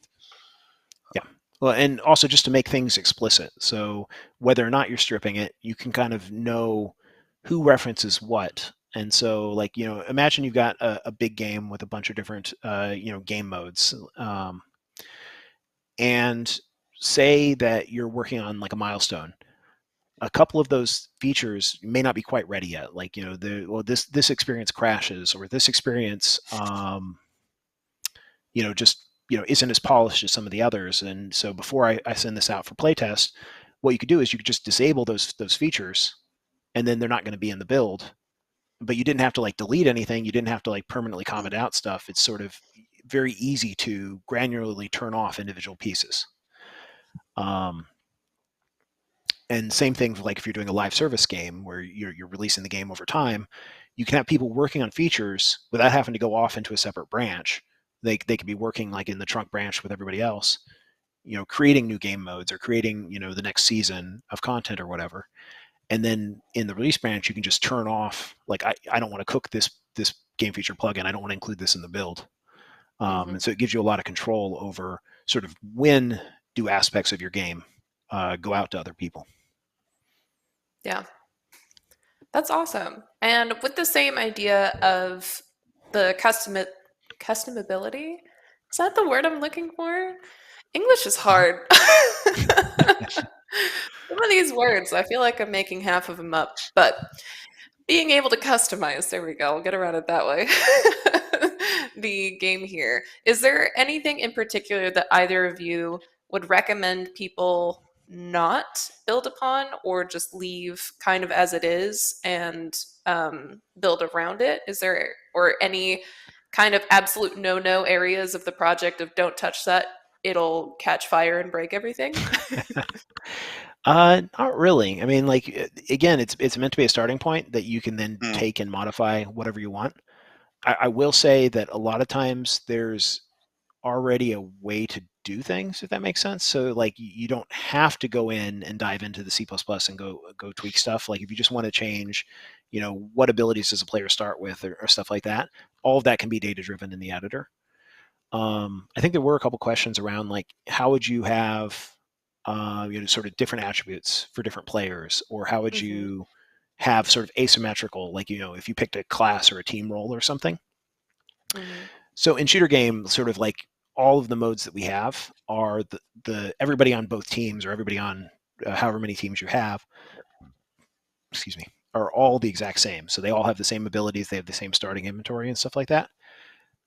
Yeah. Well, and also just to make things explicit. So whether or not you're stripping it, you can kind of know who references what And so, like, imagine you've got a big game with a bunch of different, game modes. And say that you're working on like a milestone. A couple of those features may not be quite ready yet. Like, this experience crashes, or this experience, just, isn't as polished as some of the others. And so before I send this out for playtest, what you could do is you could just disable those features, and then they're not going to be in the build. But you didn't have to like delete anything. You didn't have to like permanently comment out stuff. It's sort of very easy to granularly turn off individual pieces. And same thing for like if you're doing a live service game where you're releasing the game over time, you can have people working on features without having to go off into a separate branch. They could be working like in the trunk branch with everybody else, creating new game modes or creating, the next season of content or whatever. And then in the release branch, you can just turn off, like, I don't want to cook this game feature plugin. I don't want to include this in the build. And so it gives you a lot of control over sort of when do aspects of your game go out to other people. Yeah. That's awesome. And with the same idea of the customability, is that the word I'm looking for? English is hard. Some of these words, I feel like I'm making half of them up, but being able to customize, there we go, I'll get around it that way. The game here. Is there anything in particular that either of you would recommend people not build upon, or just leave kind of as it is and build around it? Is there, or any kind of absolute no areas of the project of don't touch that, it'll catch fire and break everything? Not really. I mean, like, again, it's meant to be a starting point that you can then take and modify whatever you want. I will say that a lot of times there's already a way to do things, if that makes sense. So like you don't have to go in and dive into the C++ and go tweak stuff. Like if you just want to change, what abilities does a player start with, or stuff like that, all of that can be data driven in the editor. I think there were a couple questions around like how would you have sort of different attributes for different players, or how would you have sort of asymmetrical, like, if you picked a class or a team role or something. So in shooter game, sort of like all of the modes that we have are the everybody on both teams, or everybody on however many teams you have, are all the exact same. So they all have the same abilities, they have the same starting inventory and stuff like that.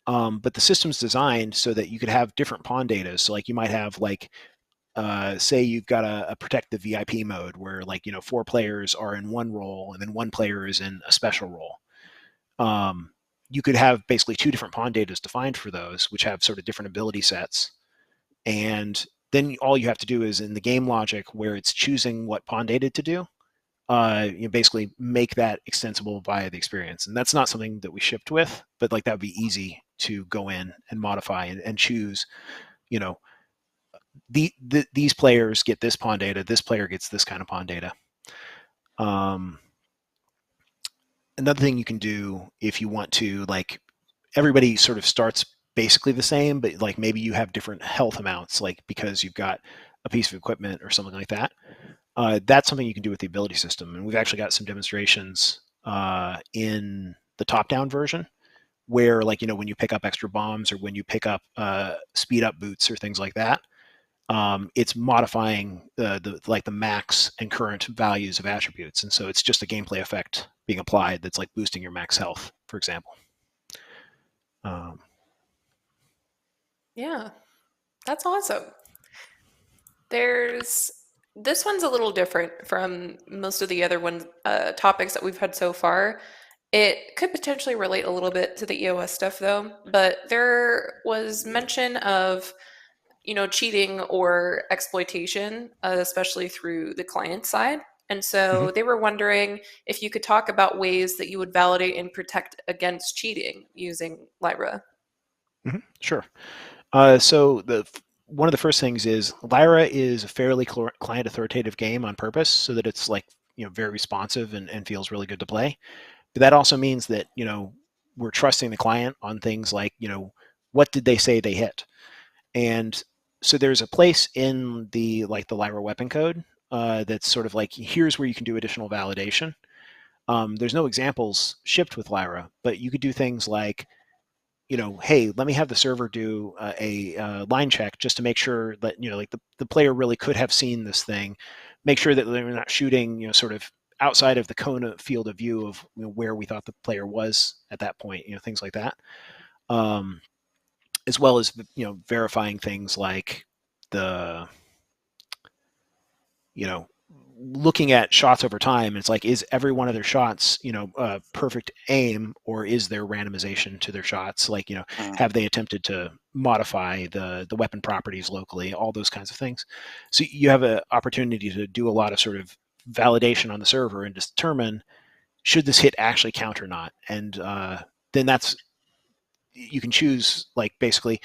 But the system's designed so that you could have different pawn data. So like you might have like, say you've got a protect the VIP mode where like, 4 players are in one role and then 1 player is in a special role. You could have basically 2 different pawn datas defined for those, which have sort of different ability sets. And then all you have to do is in the game logic where it's choosing what pawn data to do, you basically make that extensible via the experience. And that's not something that we shipped with, but like that would be easy to go in and modify and choose, these players get this pawn data, this player gets this kind of pawn data. Another thing you can do if you want to, like, everybody sort of starts basically the same, but like maybe you have different health amounts, like because you've got a piece of equipment or something like that. That's something you can do with the ability system. And we've actually got some demonstrations in the top-down version where, like, when you pick up extra bombs or when you pick up speed up boots or things like that, it's modifying the max and current values of attributes. And so it's just a gameplay effect being applied that's like boosting your max health, for example. Yeah, that's awesome. This one's a little different from most of the other topics that we've had so far. It could potentially relate a little bit to the EOS stuff though, but there was mention of, cheating or exploitation, especially through the client side. And so they were wondering if you could talk about ways that you would validate and protect against cheating using Lyra. Sure. So one of the first things is Lyra is a fairly client authoritative game on purpose so that it's like, very responsive and feels really good to play. But that also means that, we're trusting the client on things like, what did they say they hit? And so there's a place in the Lyra weapon code that's sort of like, here's where you can do additional validation. There's no examples shipped with Lyra, but you could do things like, hey, let me have the server do a line check just to make sure that, like the player really could have seen this thing, make sure that they're not shooting, sort of outside of the cone field of view of where we thought the player was at that point, things like that. As well as, verifying things like the, looking at shots over time. It's like, is every one of their shots, perfect aim, or is there randomization to their shots? Like, have they attempted to modify the weapon properties locally? All those kinds of things. So you have an opportunity to do a lot of sort of validation on the server and determine, should this hit actually count or not? And then you can choose, like, basically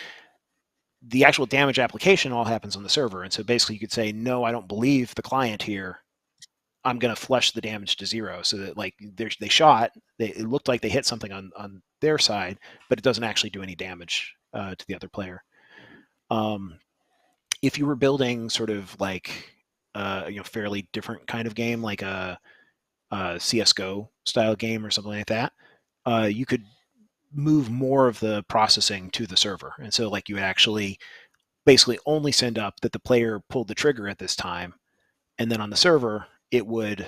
the actual damage application all happens on the server. And so basically you could say, no, I don't believe the client here. I'm going to flush the damage to 0, so that, like, they shot, it looked like they hit something on their side, but it doesn't actually do any damage to the other player. If you were building sort of like fairly different kind of game, like a CS:GO style game or something like that, you could move more of the processing to the server. And so, like, you would actually basically only send up that the player pulled the trigger at this time, and then on the server it would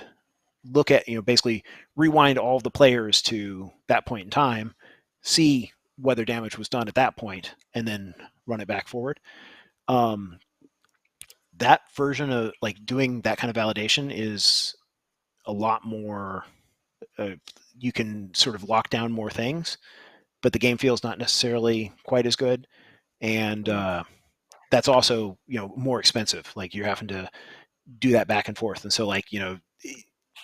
look at, basically rewind all of the players to that point in time, see whether damage was done at that point, and then run it back forward. That version of, like, doing that kind of validation is a lot more, you can sort of lock down more things, but the game feels not necessarily quite as good. And that's also, more expensive. Like, you're having to do that back and forth. And so, like,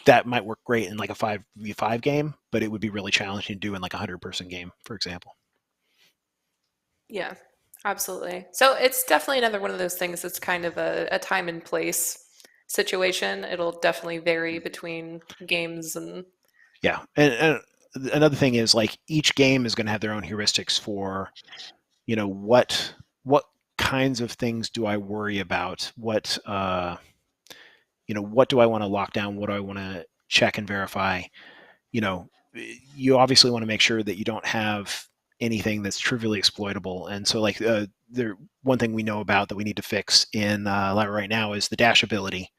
that might work great in like a 5v5 game, but it would be really challenging to do in like a 100-person game, for example. Yeah, absolutely. So it's definitely another one of those things that's kind of a time and place situation. It'll definitely vary between games. And yeah. And another thing is, like, each game is going to have their own heuristics for, what kinds of things do I worry about? What do I want to lock down? What do I want to check and verify? You obviously want to make sure that you don't have anything that's trivially exploitable. And so, like, one thing we know about that we need to fix in Lyra right now is the dash ability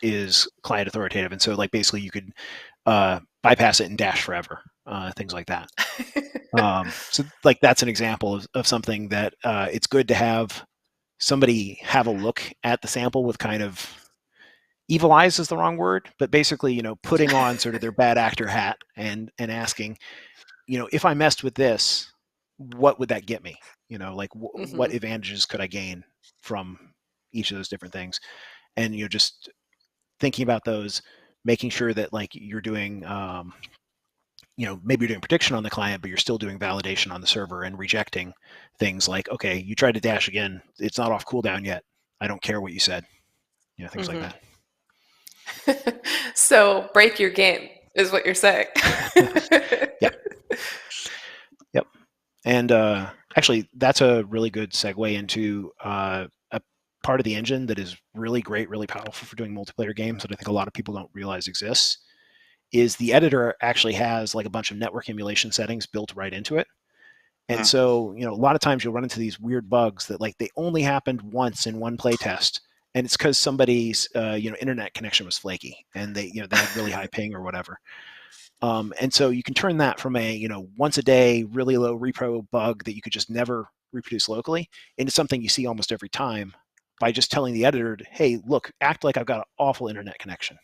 is client authoritative. And so, like, basically you could bypass it and dash forever, things like that. So, like, that's an example of something that it's good to have somebody have a look at the sample with kind of, evil eyes is the wrong word, but basically, putting on sort of their bad actor hat and asking, if I messed with this, what would that get me? Like, what advantages could I gain from each of those different things? And, just thinking about those, making sure that, like, you're doing, maybe you're doing prediction on the client, but you're still doing validation on the server and rejecting things like, okay, you tried to dash again. It's not off cooldown yet. I don't care what you said. Things like that. So break your game is what you're saying. Yep. And actually, that's a really good segue into a part of the engine that is really great, really powerful for doing multiplayer games that I think a lot of people don't realize exists, is the editor actually has, like, a bunch of network emulation settings built right into it. And so, a lot of times you'll run into these weird bugs that, like, they only happened once in one playtest. And it's because somebody's, internet connection was flaky, and they had really high ping or whatever. And so you can turn that from a, once a day, really low repro bug that you could just never reproduce locally into something you see almost every time by just telling the editor, hey, look, act like I've got an awful internet connection.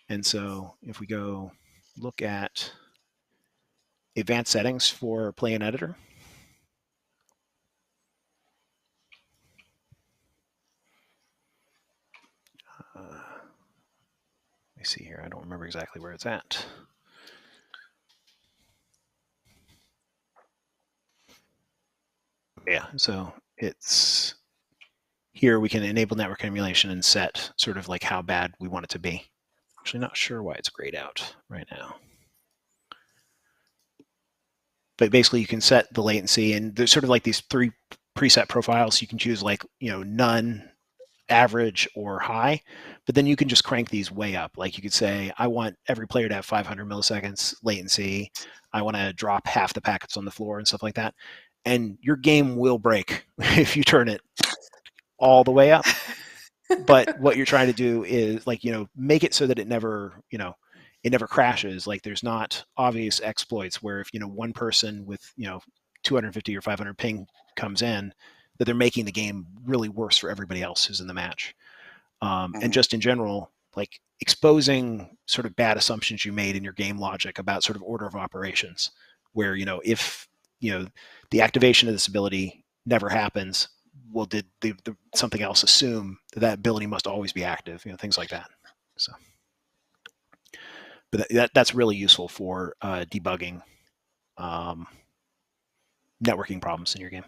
And so if we go look at advanced settings for Play in Editor, let me see here. I don't remember exactly where it's at. Yeah, so it's here we can enable network emulation and set sort of like how bad we want it to be. Actually, not sure why it's grayed out right now. But basically you can set the latency, and there's sort of like these 3 preset profiles. You can choose, like, none, average or high, but then you can just crank these way up. Like you could say, I want every player to have 500 milliseconds latency. I want to drop half the packets on the floor and stuff like that. And your game will break if you turn it all the way up. But what you're trying to do is like, make it so that it never, it never crashes. Like there's not obvious exploits where if, one person with, 250 or 500 ping comes in, that they're making the game really worse for everybody else who's in the match. And just in general, like exposing sort of bad assumptions you made in your game logic about sort of order of operations, where, if, the activation of this ability never happens, well, did something else assume that ability must always be active, things like that. So, but that's really useful for debugging networking problems in your game.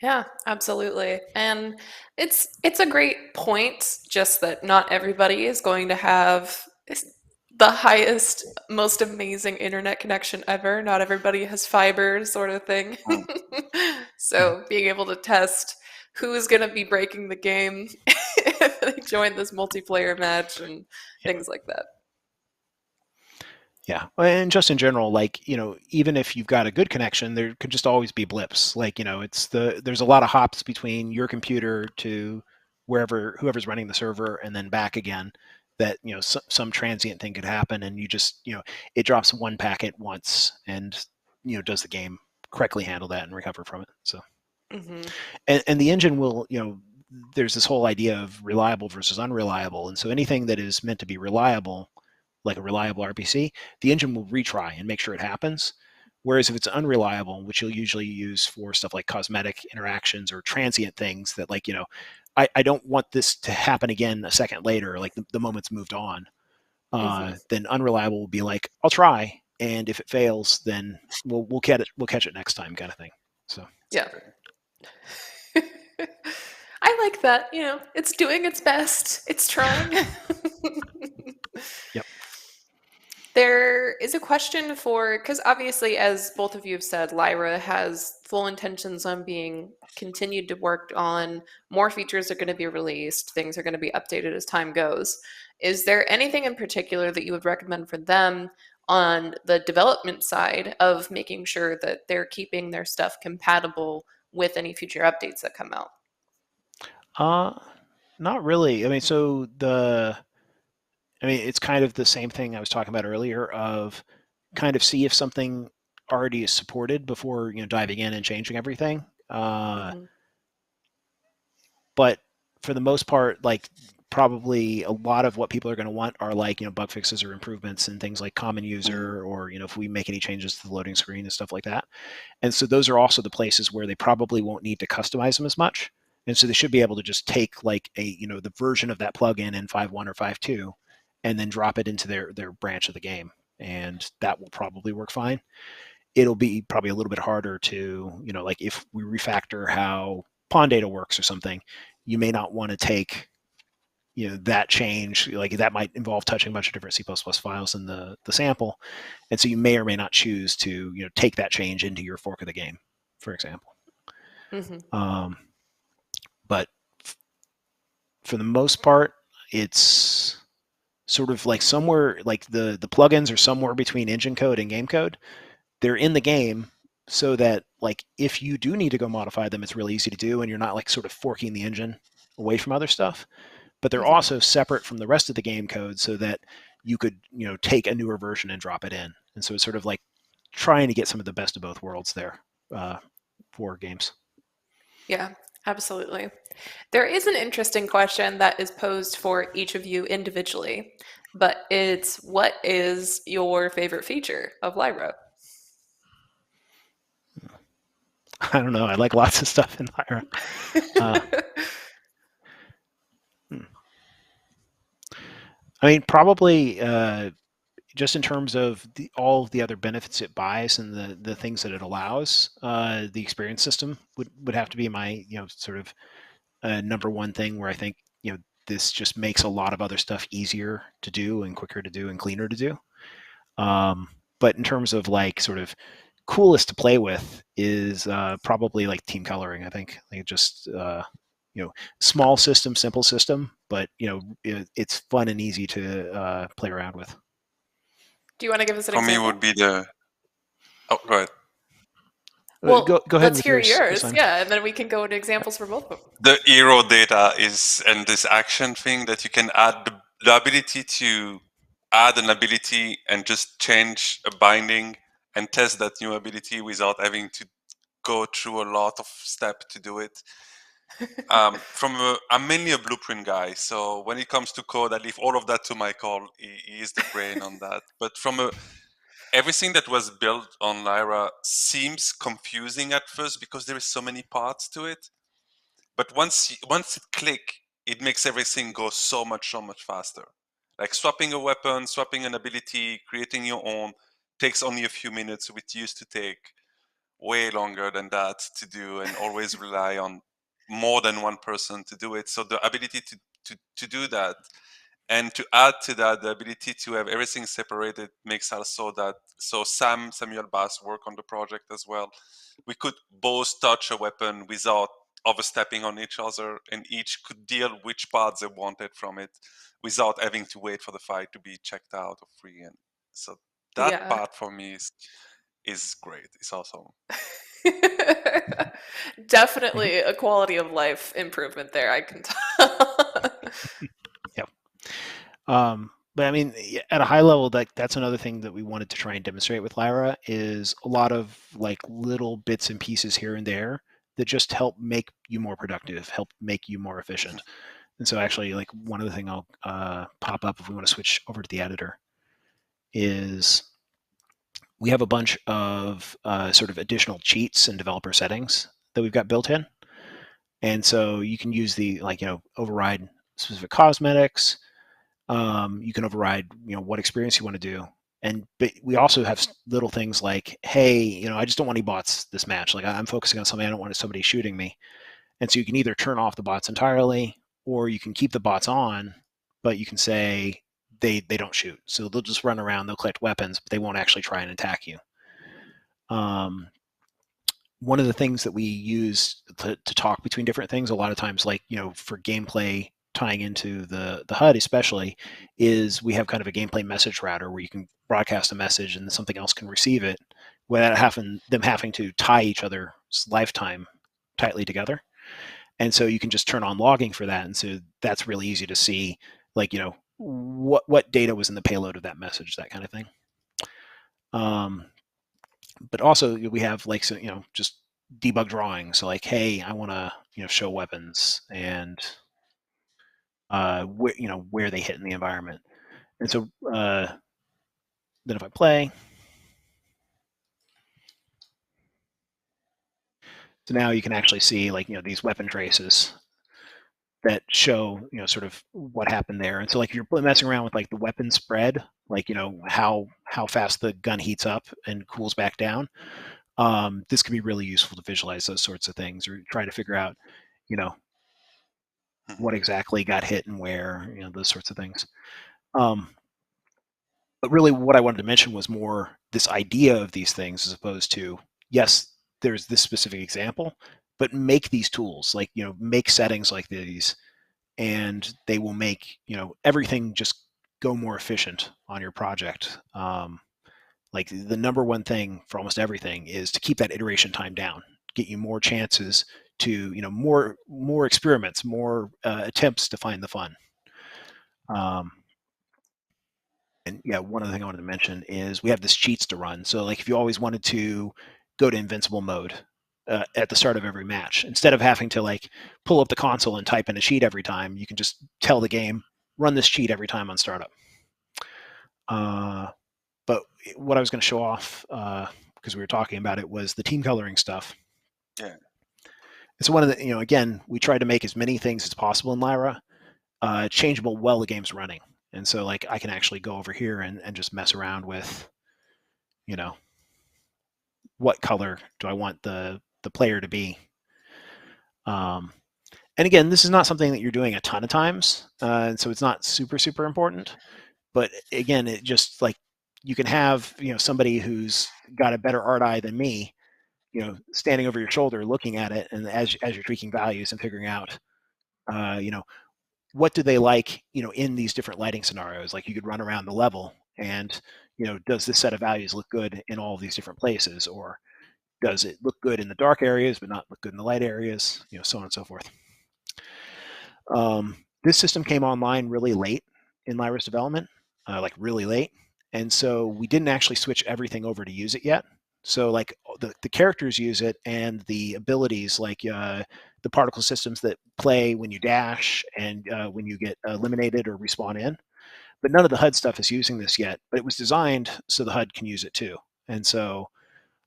Yeah, absolutely. And it's a great point, just that not everybody is going to have the highest, most amazing internet connection ever. Not everybody has fiber, sort of thing. So being able to test who's going to be breaking the game if they join this multiplayer match and things like that. Yeah, and just in general, like, even if you've got a good connection, there could just always be blips. Like, there's a lot of hops between your computer to whoever's running the server and then back again, that, some transient thing could happen, and you just, it drops one packet once and, does the game correctly handle that and recover from it. So, and the engine will, there's this whole idea of reliable versus unreliable. And so anything that is meant to be reliable, like a reliable RPC, the engine will retry and make sure it happens. Whereas if it's unreliable, which you'll usually use for stuff like cosmetic interactions or transient things that, like, I don't want this to happen again a second later, like the moment's moved on, then unreliable will be like, I'll try, and if it fails, then we'll catch it next time, kind of thing. So yeah. I like that. It's doing its best. It's trying. Yep. There is a question because obviously, as both of you have said, Lyra has full intentions on being continued to work on. More features are going to be released. Things are going to be updated as time goes. Is there anything in particular that you would recommend for them on the development side of making sure that they're keeping their stuff compatible with any future updates that come out? Not really. I mean, it's kind of the same thing I was talking about earlier, of kind of see if something already is supported before, diving in and changing everything. But for the most part, like, probably a lot of what people are going to want are like, bug fixes or improvements and things like common user, or, if we make any changes to the loading screen and stuff like that. And so those are also the places where they probably won't need to customize them as much. And so they should be able to just take like the version of that plugin in 5.1 or 5.2 and then drop it into their branch of the game. And that will probably work fine. It'll be probably a little bit harder to, like if we refactor how pawn data works or something, you may not want to take, that change, like that might involve touching a bunch of different C++ files in the sample. And so you may or may not choose to, take that change into your fork of the game, for example. But for the most part, it's sort of like somewhere, like the plugins are somewhere between engine code and game code. They're in the game so that, like, if you do need to go modify them, it's really easy to do, and you're not like sort of forking the engine away from other stuff. But they're also separate from the rest of the game code so that you could, take a newer version and drop it in. And so it's sort of like trying to get some of the best of both worlds there for games. Yeah, absolutely. There is an interesting question that is posed for each of you individually, but it's, what is your favorite feature of Lyra? I don't know. I like lots of stuff in Lyra. I mean, probably just in terms of all of the other benefits it buys and the things that it allows, the experience system would have to be my, sort of number one thing, where I think, this just makes a lot of other stuff easier to do and quicker to do and cleaner to do. But in terms of like sort of coolest to play with is probably like team coloring. I think like just small system, simple system, but it's fun and easy to play around with. Do you want to give us an For me, example? would be the. Oh, go ahead. Well, go ahead let's with hear yours, yours. Yeah, and then we can go into examples for both of them. The hero data is, and this action thing that you can add the ability to add an ability and just change a binding and test that new ability without having to go through a lot of steps to do it. I'm mainly a blueprint guy, so when it comes to code, I leave all of that to Michael. He is the brain on that. But everything that was built on Lyra seems confusing at first because there is so many parts to it. But once it click, it makes everything go so much faster. Like swapping a weapon, swapping an ability, creating your own takes only a few minutes. It used to take way longer than that to do, and always rely on more than one person to do it. So the ability to do that, and to add to that, the ability to have everything separated makes also that. So Samuel Bass work on the project as well. We could both touch a weapon without overstepping on each other, and each could deal which parts they wanted from it without having to wait for the fight to be checked out or free. And so that part for me is great. It's awesome. Definitely a quality of life improvement there, I can tell. Yep. But I mean, at a high level, that's another thing that we wanted to try and demonstrate with Lyra is a lot of like little bits and pieces here and there that just help make you more productive, help make you more efficient. And so actually, like one other thing I'll pop up if we want to switch over to the editor is we have a bunch of sort of additional cheats and developer settings that we've got built in. And so you can use the override specific cosmetics. You can override what experience you want to do. But we also have little things like, hey, I just don't want any bots this match. Like I'm focusing on something. I don't want somebody shooting me. And so you can either turn off the bots entirely, or you can keep the bots on, but you can say they don't shoot. So they'll just run around, they'll collect weapons, but they won't actually try and attack you. One of the things that we use to talk between different things, a lot of times, like, for gameplay tying into the HUD especially, is we have kind of a gameplay message router where you can broadcast a message and something else can receive it without them having to tie each other's lifetime tightly together. And so you can just turn on logging for that. And so that's really easy to see, like, what data was in the payload of that message, that kind of thing. But also we have like, so, just debug drawings. So like, hey, I want to, show weapons and where they hit in the environment. And so then if I play, so now you can actually see like, these weapon traces that show, sort of what happened there. And so like if you're messing around with like the weapon spread, like, how fast the gun heats up and cools back down, this can be really useful to visualize those sorts of things, or try to figure out, what exactly got hit and where, those sorts of things. But really what I wanted to mention was more this idea of these things, as opposed to, yes, there's this specific example, but make these tools, like, make settings like these, and they will make, everything just go more efficient on your project. Like the number one thing for almost everything is to keep that iteration time down, get you more chances to, more experiments, more attempts to find the fun. And yeah, one other thing I wanted to mention is we have this cheats to run. So like if you always wanted to go to invincible mode at the start of every match, instead of having to like pull up the console and type in a cheat every time, you can just tell the game, run this cheat every time on startup. But what I was going to show off, because we were talking about it, was the team coloring stuff. Yeah. So one of the, again, we tried to make as many things as possible in Lyra changeable while the game's running. And so like I can actually go over here and just mess around with, what color do I want the player to be. And again, this is not something that you're doing a ton of times. And so it's not super, super important. But again, it just like, you can have, somebody who's got a better art eye than me, standing over your shoulder looking at it, and as you're tweaking values and figuring out, what do they like, in these different lighting scenarios? Like you could run around the level and, does this set of values look good in all of these different places? Or does it look good in the dark areas, but not look good in the light areas? So on and so forth. This system came online really late in Lyra's development, like really late. And so we didn't actually switch everything over to use it yet. So like the characters use it, and the abilities like the particle systems that play when you dash and when you get eliminated or respawn in. But none of the HUD stuff is using this yet. But it was designed so the HUD can use it too. And so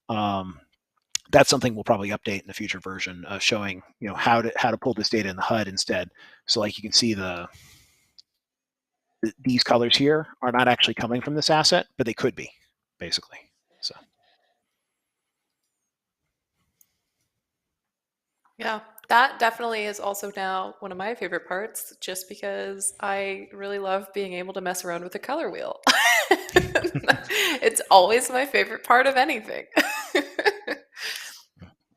that's something we'll probably update in the future version, showing how to pull this data in the HUD instead. So like you can see these colors here are not actually coming from this asset, but they could be, basically. So. Yeah, that definitely is also now one of my favorite parts, just because I really love being able to mess around with the color wheel. It's always my favorite part of anything.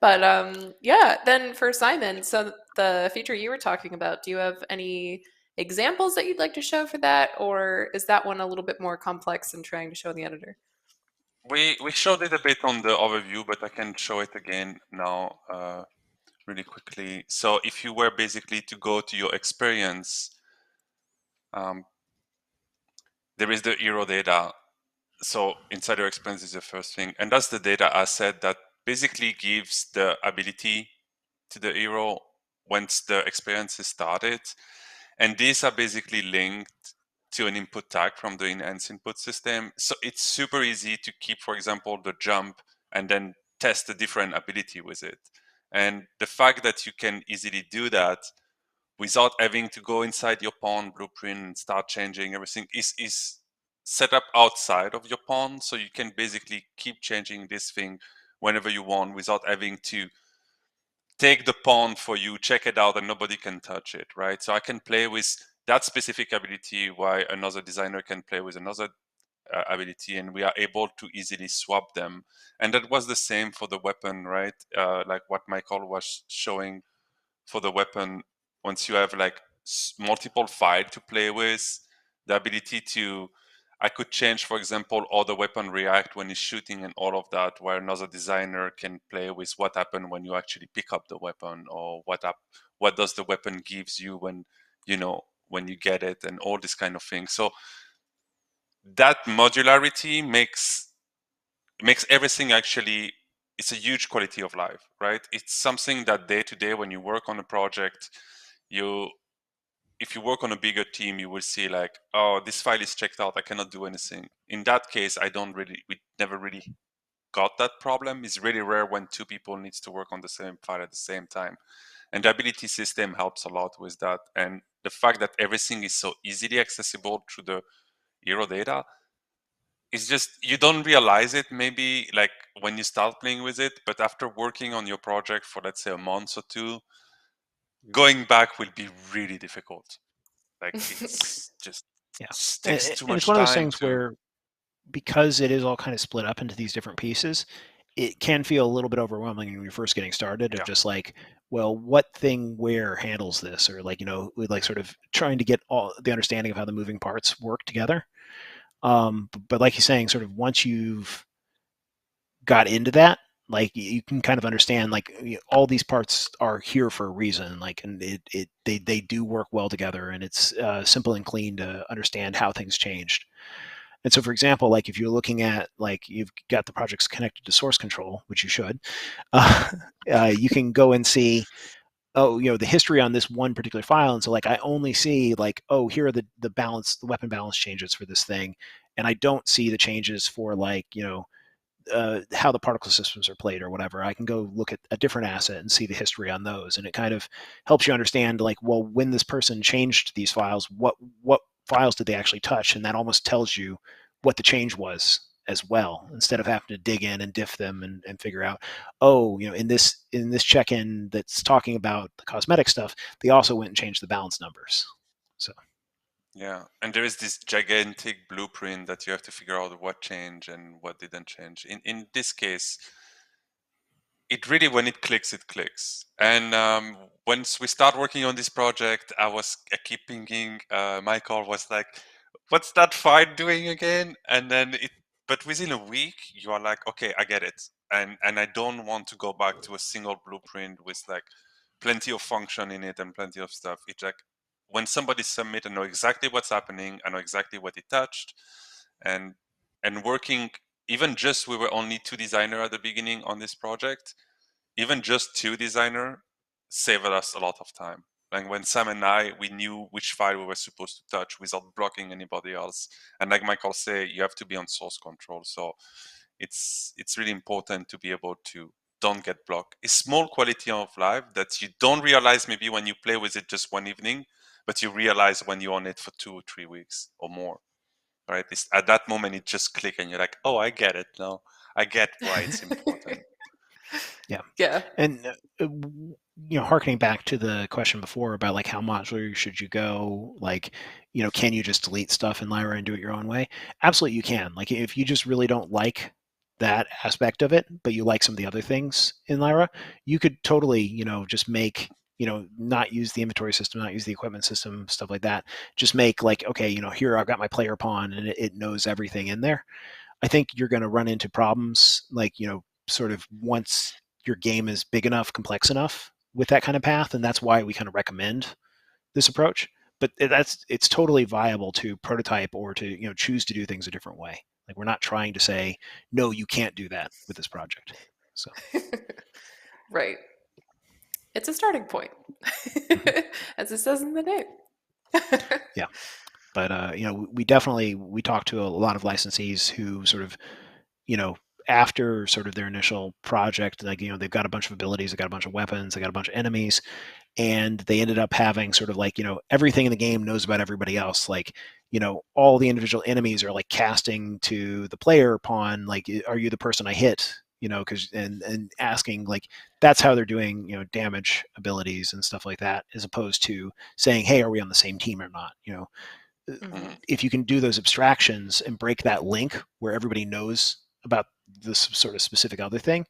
But yeah, then for Simon, so the feature you were talking about, do you have any examples that you'd like to show for that, or is that one a little bit more complex than trying to show in the editor? We showed it a bit on the overview, but I can show it again now really quickly. So if you were basically to go to your experience, there is the hero data. So inside your experience is the first thing, and that's the data asset that basically gives the ability to the hero once the experience is started. And these are basically linked to an input tag from the enhanced input system. So it's super easy to keep, for example, the jump and then test a different ability with it. And the fact that you can easily do that without having to go inside your pawn blueprint and start changing everything is set up outside of your pawn. So you can basically keep changing this thing whenever you want without having to take the pawn for you, check it out, and nobody can touch it, right? So I can play with that specific ability while another designer can play with another ability, and we are able to easily swap them. And that was the same for the weapon, right? Like what Michael was showing for the weapon. Once you have like multiple fight to play with, the ability to I could change, for example, how the weapon react when it's shooting and all of that, where another designer can play with what happened when you actually pick up the weapon, or what does the weapon gives you when you get it, and all this kind of thing. So that modularity makes everything actually, it's a huge quality of life, right? It's something that day to day when you work on a project, if you work on a bigger team, you will see like, oh, this file is checked out, I cannot do anything. In that case, we never really got that problem. It's really rare when two people needs to work on the same file at the same time. And the ability system helps a lot with that. And the fact that everything is so easily accessible through the hero data, it's just, you don't realize it maybe like when you start playing with it, but after working on your project for, let's say, a month or two, going back will be really difficult. Like it's just Yeah. takes too And it's much one of those time things to. where, because it is all kind of split up into these different pieces, it can feel a little bit overwhelming when you're first getting started, of just like, well, what thing where handles this? Or like, with like sort of trying to get all the understanding of how the moving parts work together. But like you're saying, sort of once you've got into that, like you can kind of understand like all these parts are here for a reason, like, and they do work well together, and it's simple and clean to understand how things changed. And so, for example, like if you're looking at, like, you've got the projects connected to source control, which you should, you can go and see, oh, the history on this one particular file. And so like, I only see like, oh, here are the weapon balance changes for this thing. And I don't see the changes for like, how the particle systems are played or whatever. I can go look at a different asset and see the history on those. And it kind of helps you understand like, well, when this person changed these files, what files did they actually touch? And that almost tells you what the change was as well, instead of having to dig in and diff them and figure out, oh, in this check-in that's talking about the cosmetic stuff, they also went and changed the balance numbers. So Yeah, and there is this gigantic blueprint that you have to figure out what changed and what didn't change. In this case, it really, when it clicks. And once we start working on this project, I keep thinking, Michael was like, what's that file doing again? And then but within a week, you are like, okay, I get it. And I don't want to go back to a single blueprint with like plenty of function in it and plenty of stuff. It's like when somebody submit, I know exactly what's happening, I know exactly what it touched, and working. Even just, we were only 2 designers at the beginning on this project. Even just 2 designers saved us a lot of time. Like when Sam and I, we knew which file we were supposed to touch without blocking anybody else. And like Michael say, you have to be on source control. So it's really important to be able to don't get blocked. It's small quality of life that you don't realize maybe when you play with it just one evening, but you realize when you're on it for 2 or 3 weeks or more. Right? At that moment, it just click and you're like, oh, I get it now. I get why it's important. Yeah. And harkening back to the question before about like how modular should you go, like, can you just delete stuff in Lyra and do it your own way? Absolutely, you can. Like, if you just really don't like that aspect of it, but you like some of the other things in Lyra, you could totally, just make, not use the inventory system, not use the equipment system, stuff like that. Just make like, okay, here I've got my player pawn and it knows everything in there. I think you're going to run into problems like, sort of once your game is big enough, complex enough with that kind of path, and that's why we kind of recommend this approach. But it's totally viable to prototype or to choose to do things a different way. Like, we're not trying to say no, you can't do that with this project. So Right. It's a starting point, as it says in the name. Yeah. But we talk to a lot of licensees who sort of after sort of their initial project, like they've got a bunch of abilities, they've got a bunch of weapons, they got a bunch of enemies, and they ended up having sort of like everything in the game knows about everybody else. Like all the individual enemies are like casting to the player pawn, like, are you the person I hit? Because and asking, like, that's how they're doing damage abilities and stuff like that, as opposed to saying, hey, are we on the same team or not? Mm-hmm. If you can do those abstractions and break that link where everybody knows about this sort of specific other thing,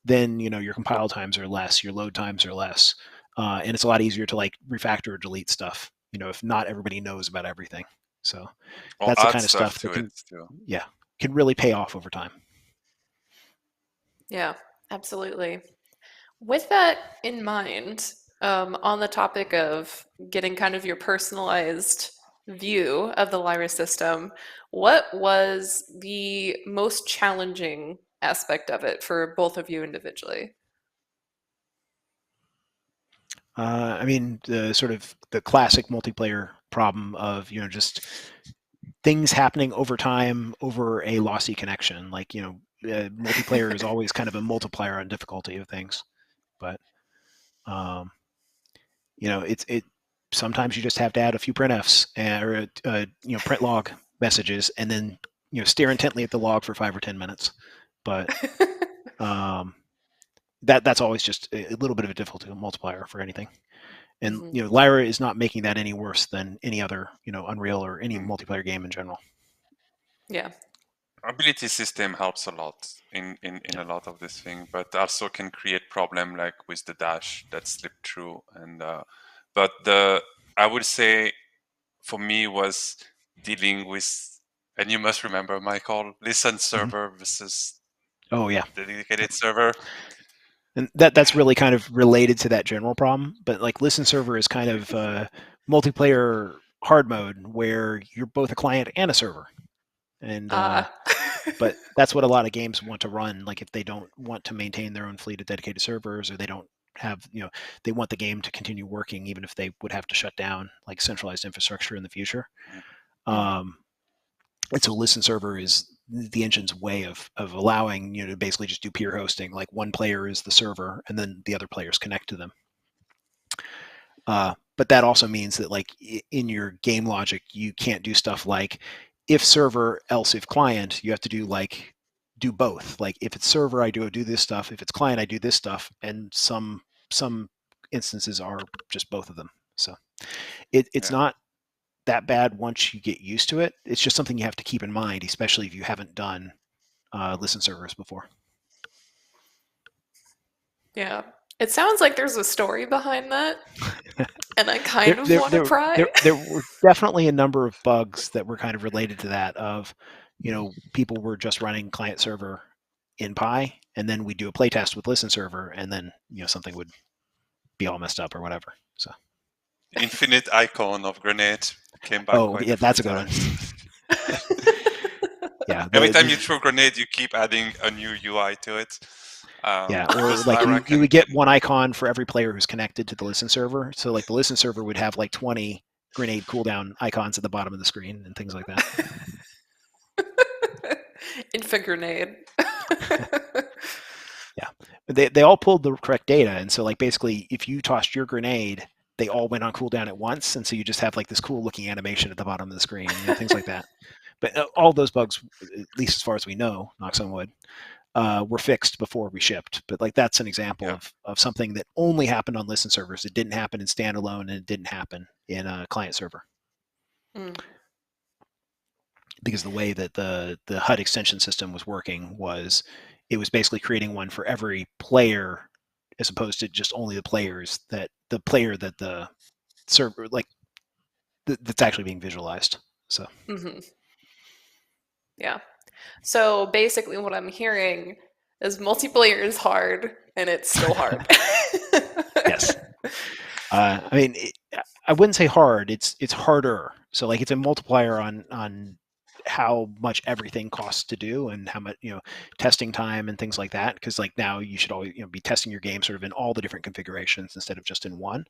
then your compile times are less, your load times are less, and it's a lot easier to like refactor or delete stuff. If not everybody knows about everything. So that's the kind of stuff that can really pay off over time. Yeah, absolutely. With that in mind, on the topic of getting kind of your personalized view of the Lyra system, what was the most challenging aspect of it for both of you individually? I mean, the sort of the classic multiplayer problem of just things happening over time over a lossy connection. Like multiplayer is always kind of a multiplier on difficulty of things, but it sometimes you just have to add a few printfs or print log messages, and then stare intently at the log for 5 or 10 minutes. But that's always just a little bit of a difficulty multiplier for anything. And Lyra is not making that any worse than any other Unreal or any multiplayer game in general. Yeah. Ability system helps a lot in a lot of this thing, but also can create problem like with the dash that slipped through. And but I would say for me was dealing with, and you must remember, Michael, listen server versus dedicated server. And that's really kind of related to that general problem. But like listen server is kind of multiplayer hard mode where you're both a client and a server. And but that's what a lot of games want to run. Like if they don't want to maintain their own fleet of dedicated servers, or they don't have, they want the game to continue working, even if they would have to shut down like centralized infrastructure in the future. And so listen server is the engine's way of allowing to basically just do peer hosting. Like one player is the server, and then the other players connect to them. But that also means that like in your game logic, you can't do stuff like if server, else if client. You have to do both. Like if it's server, I do this stuff. If it's client, I do this stuff. And some instances are just both of them. So it's not that bad once you get used to it. It's just something you have to keep in mind, especially if you haven't done listen servers before. Yeah. It sounds like there's a story behind that, and I kind There, of there, want to there, pry. there were definitely a number of bugs that were kind of related to that. People were just running client server in Pi, and then we do a playtest with listen server, and then something would be all messed up or whatever. So, Infinite icon of grenade came back oh quite yeah, a few that's a good one. times. Yeah, Every time you throw a grenade, you keep adding a new UI to it. yeah, or Because like Lyra you would can get one icon for every player who's connected to the listen server. So like the listen server would have like 20 grenade cooldown icons at the bottom of the screen and things like that. Infant grenade. Yeah, but they all pulled the correct data, and so like basically, if you tossed your grenade, they all went on cooldown at once, and so you just have like this cool looking animation at the bottom of the screen, things like that. But all those bugs, at least as far as we know, knocks on wood, were fixed before we shipped. But like that's an example Yeah. of something that only happened on listen servers. It didn't happen in standalone, and it didn't happen in a client server. Because the way that the HUD extension system was working was it was basically creating one for every player as opposed to just only the player that the server that's actually being visualized. So Yeah. So basically what I'm hearing is multiplayer is hard and it's still hard. yes. I mean, I wouldn't say hard. It's harder. So like it's a multiplier on how much everything costs to do and how much testing time and things like that. Because like now you should always be testing your game sort of in all the different configurations instead of just in one.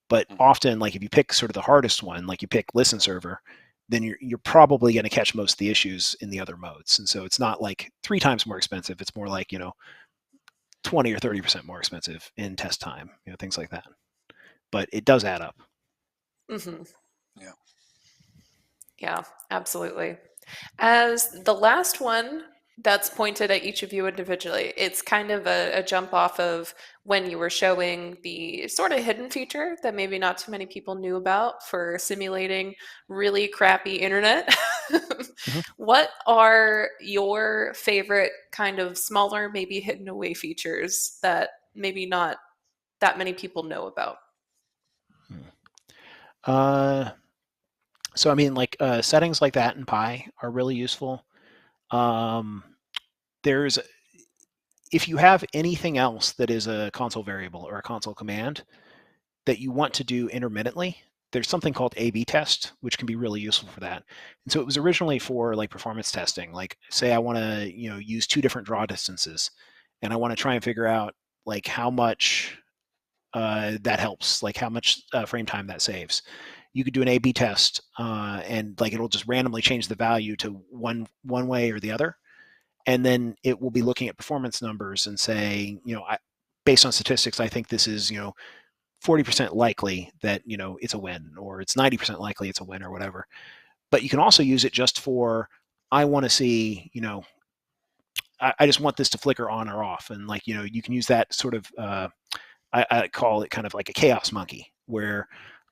But often, like if you pick sort of the hardest one, like you pick listen server, then you're probably going to catch most of the issues in the other modes. And so it's not like 3 times more expensive. It's more like 20 or 30% more expensive in test time, things like that. But it does add up. Yeah. Yeah, absolutely. As the last one that's pointed at each of you individually, it's kind of a jump off of when you were showing the sort of hidden feature that maybe not too many people knew about for simulating really crappy internet. What are your favorite kind of smaller, maybe hidden away features that maybe not that many people know about? So I mean, like settings like that in Pi are really useful. There's if you have anything else that is a console variable or a console command that you want to do intermittently, there's something called A/B test, which can be really useful for that. And so it was originally for like performance testing. Like say I want to use 2 different draw distances, and I want to try and figure out like how much that helps, like how much frame time that saves. You could do an A/B test, and like it'll just randomly change the value to one way or the other, and then it will be looking at performance numbers and say, based on statistics, I think this is 40% likely that it's a win, or it's 90% likely it's a win, or whatever. But you can also use it just for I want to see, I just want this to flicker on or off, and like you can use that sort of I call it kind of like a chaos monkey, where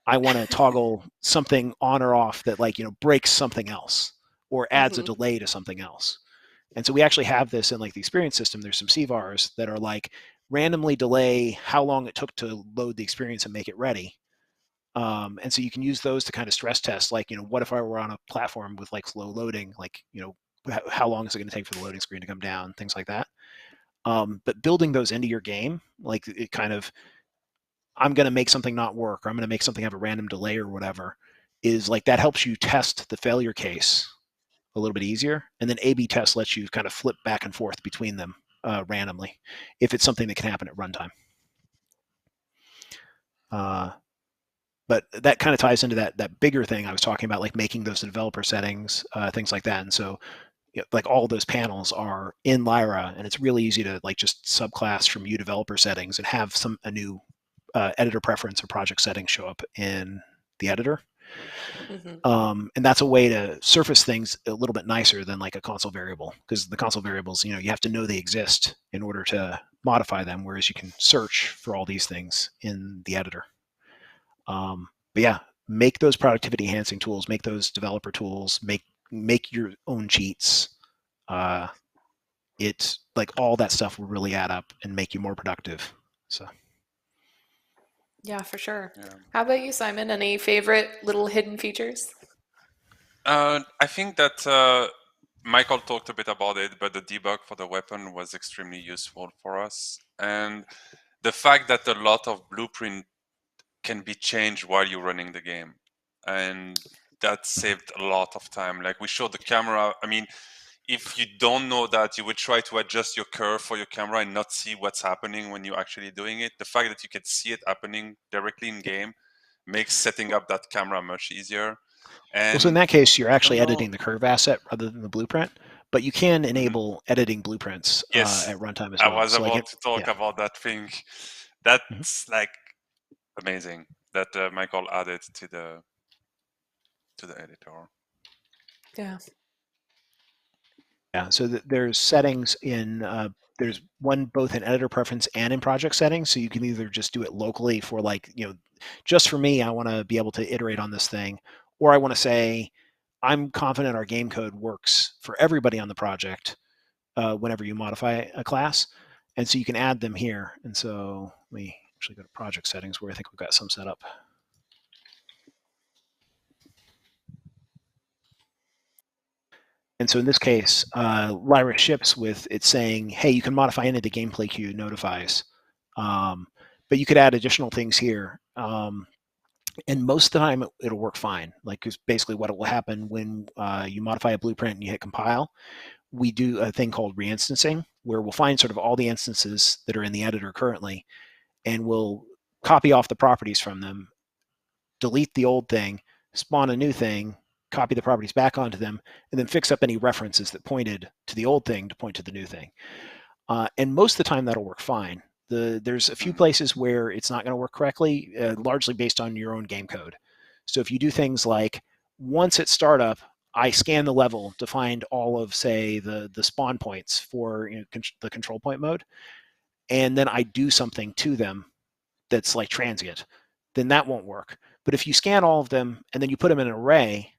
I want to toggle something on or off that like breaks something else or adds a delay to something else. And so we actually have this in like the experience system. There's some CVARs that are like randomly delay how long it took to load the experience and make it ready. And so you can use those to kind of stress test, like, what if I were on a platform with like slow loading, like, how long is it going to take for the loading screen to come down, things like that. But building those into your game, like it kind of, I'm going to make something not work, or I'm going to make something have a random delay or whatever, is like that helps you test the failure case a little bit easier. And then A/B test lets you kind of flip back and forth between them randomly if it's something that can happen at runtime. But that kind of ties into that bigger thing I was talking about, like making those developer settings, things like that. And so like all those panels are in Lyra, and it's really easy to like just subclass from developer settings and have a new editor preference or project settings show up in the editor. And that's a way to surface things a little bit nicer than like a console variable, because the console variables, you have to know they exist in order to modify them, whereas you can search for all these things in the editor. But yeah, make those productivity enhancing tools, make those developer tools, make your own cheats. it's like all that stuff will really add up and make you more productive. So Yeah, for sure. Yeah. How about you, Simon? Any favorite little hidden features? I think that Michael talked a bit about it, but the debug for the weapon was extremely useful for us. And the fact that a lot of blueprint can be changed while you're running the game. And that saved a lot of time. Like we showed the camera. I mean, if you don't know that, you would try to adjust your curve for your camera and not see what's happening when you're actually doing it. The fact that you can see it happening directly in game makes setting up that camera much easier. And so in that case, you're actually I don't know. editing the curve asset rather than the blueprint, but you can enable editing blueprints Yes, at runtime as I well. was So like about to talk about that thing. That's like amazing that Michael added to the editor. Yeah. Yeah, so there's settings in there's one both in editor preference and in project settings. So you can either just do it locally for like, just for me, I want to be able to iterate on this thing, or I want to say, I'm confident our game code works for everybody on the project whenever you modify a class. And so you can add them here. And so let me actually go to project settings where I think we've got some set up. And so in this case, Lyra ships with it saying, hey, you can modify any of the gameplay queue notifies. But you could add additional things here. And most of the time, it'll work fine. Like, because basically what will happen when you modify a blueprint and you hit compile, we do a thing called reinstancing, where we'll find sort of all the instances that are in the editor currently, and we'll copy off the properties from them, delete the old thing, spawn a new thing, copy the properties back onto them, and then fix up any references that pointed to the old thing to point to the new thing. And most of the time, that'll work fine. There's a few places where it's not going to work correctly, largely based on your own game code. So if you do things like, once at startup, I scan the level to find all of, say, the spawn points for the control point mode, and then I do something to them that's like transient, then that won't work. But if you scan all of them and then you put them in an array,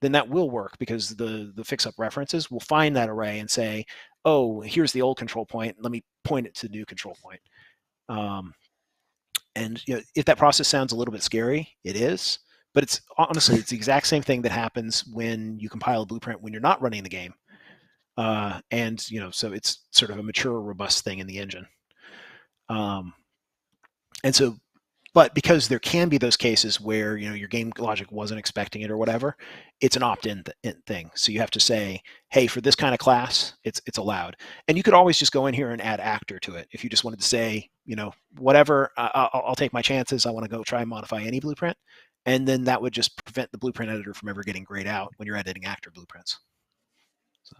then that will work, because the fix-up references will find that array and say, oh, here's the old control point. Let me point it to the new control point. And if that process sounds a little bit scary, it is. But it's honestly, it's the exact same thing that happens when you compile a blueprint when you're not running the game. And so it's sort of a mature, robust thing in the engine. And so, but because there can be those cases where your game logic wasn't expecting it or whatever, it's an opt-in thing. So you have to say, hey, for this kind of class, it's allowed. And you could always just go in here and add actor to it if you just wanted to say, whatever, I'll take my chances. I want to go try and modify any blueprint, and then that would just prevent the blueprint editor from ever getting grayed out when you're editing actor blueprints. So.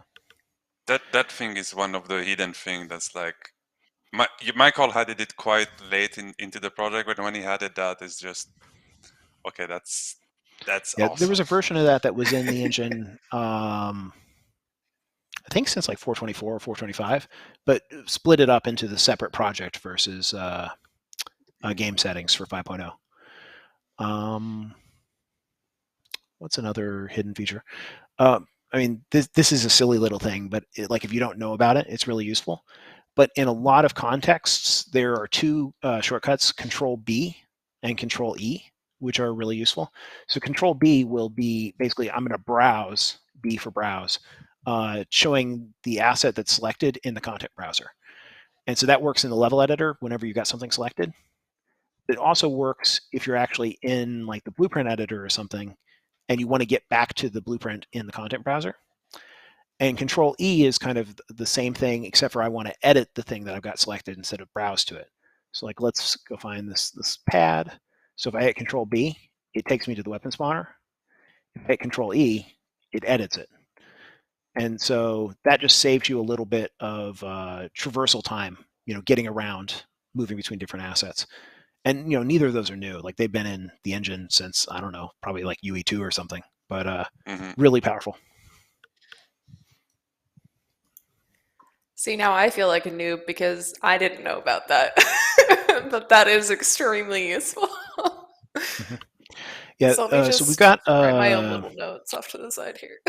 That thing is one of the hidden things that's like. Michael added it quite late into the project, but when he added that, it's just okay. That's awesome. There was a version of that was in the engine. I think since like 4.24 or 4.25, but split it up into the separate project versus game settings for 5.0. What's another hidden feature? I mean, this is a silly little thing, but like if you don't know about it, it's really useful. But in a lot of contexts, there are two shortcuts, Control B and Control E, which are really useful. So Control B will be basically, I'm going to browse, B for browse, showing the asset that's selected in the content browser. And so that works in the level editor whenever you've got something selected. It also works if you're actually in like the blueprint editor or something, and you want to get back to the blueprint in the content browser. And Control E is kind of the same thing, except for I want to edit the thing that I've got selected instead of browse to it. So like, let's go find this pad. So if I hit Control B, it takes me to the weapon spawner. If I hit Control E, it edits it. And so that just saves you a little bit of traversal time, getting around, moving between different assets. And neither of those are new. Like they've been in the engine since, I don't know, probably like UE2 or something, but really powerful. See, now I feel like a noob because I didn't know about that. But that is extremely useful. Yeah. So let me So we've just got write my own little notes off to the side here.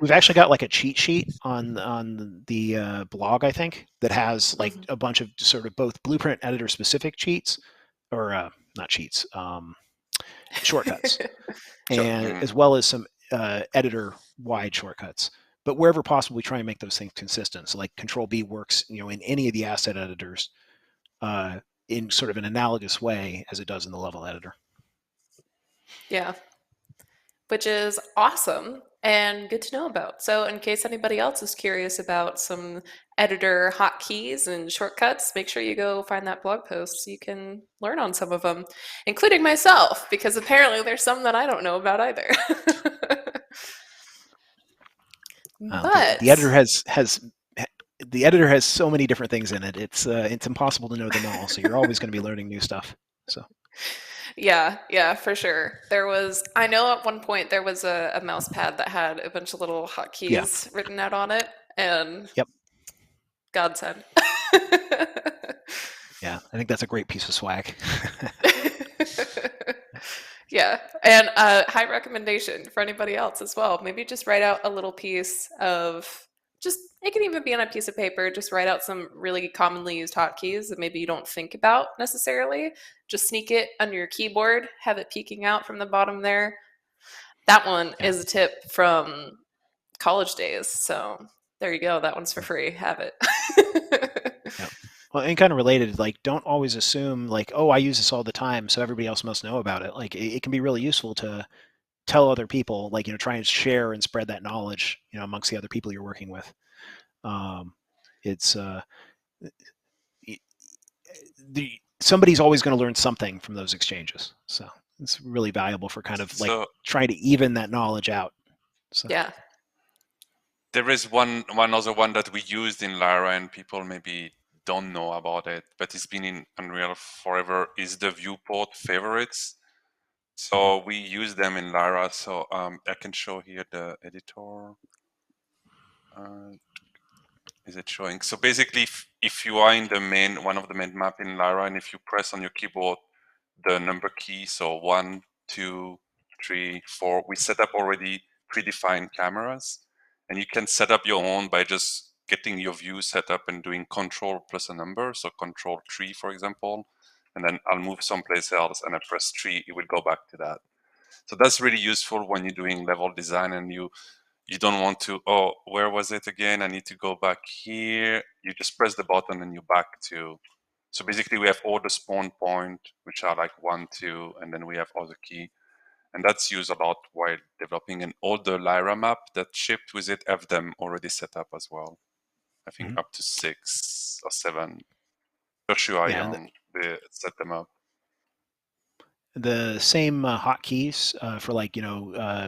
we've actually got like a cheat sheet on the blog, I think, that has like Mhm. a bunch of sort of both Blueprint editor specific cheats, or not cheats, shortcuts, Sure. and as well as some editor wide shortcuts. But wherever possible, we try and make those things consistent. So like Control B works, in any of the asset editors in sort of an analogous way as it does in the level editor. Yeah, which is awesome and good to know about. So, in case anybody else is curious about some editor hotkeys and shortcuts, make sure you go find that blog post so you can learn on some of them, including myself, because apparently there's some that I don't know about either. The But editor has so many different things in it. It's impossible to know them all. So you're always going to be learning new stuff. So yeah, for sure. I know at one point there was a mouse pad that had a bunch of little yeah, hotkeys written out on it, and yep, godsend. yeah. I think that's a great piece of swag. Yeah, and high recommendation for anybody else as well. Maybe just write out a little piece of just it can even be on a piece of paper. Just write out some really commonly used hotkeys that maybe you don't think about necessarily. Just sneak it under your keyboard, have it peeking out from the bottom there. That one Yeah. is a tip from college days. So there you go. That one's for free. Have it. Yeah. Well, and kind of related, like, don't always assume, like, oh, I use this all the time, so everybody else must know about it. Like, it can be really useful to tell other people, like, try and share and spread that knowledge, amongst the other people you're working with. It's somebody's always going to learn something from those exchanges. So it's really valuable for kind of like So trying to even that knowledge out. So Yeah. there is one other one that we used in Lyra, and people maybe don't know about it, but it's been in Unreal forever, is the viewport favorites. So we use them in Lyra. So I can show here the editor. Is it showing? So basically, if you are in the one of the main map in Lyra, and if you press on your keyboard the number key, so 1, 2, 3, 4, we set up already predefined cameras, and you can set up your own by just getting your view set up and doing control plus a number, so control 3, for example, and then I'll move someplace else and I press 3, it will go back to that. So that's really useful when you're doing level design and you don't want to, oh, where was it again? I need to go back here. You just press the button and you're back to. So basically we have all the spawn point, which are like 1, 2, and then we have other key. And that's used a lot while developing. And all the Lyra map that shipped with it have them already set up as well. I think up to 6 or 7. For sure, yeah, they set them up. the same hotkeys for like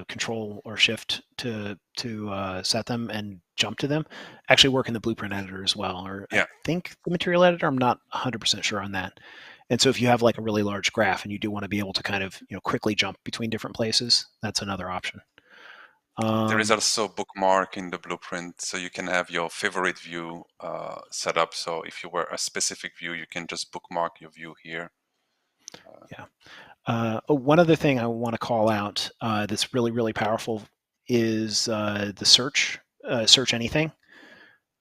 control or shift to set them and jump to them actually work in the Blueprint editor as well, or Yeah. I think the material editor. I'm not 100% sure on that. And so if you have like a really large graph and you do want to be able to kind of quickly jump between different places, that's another option. There is also bookmark in the Blueprint, so you can have your favorite view set up. So if you were a specific view, you can just bookmark your view here. One other thing I want to call out that's really, really powerful is the search anything,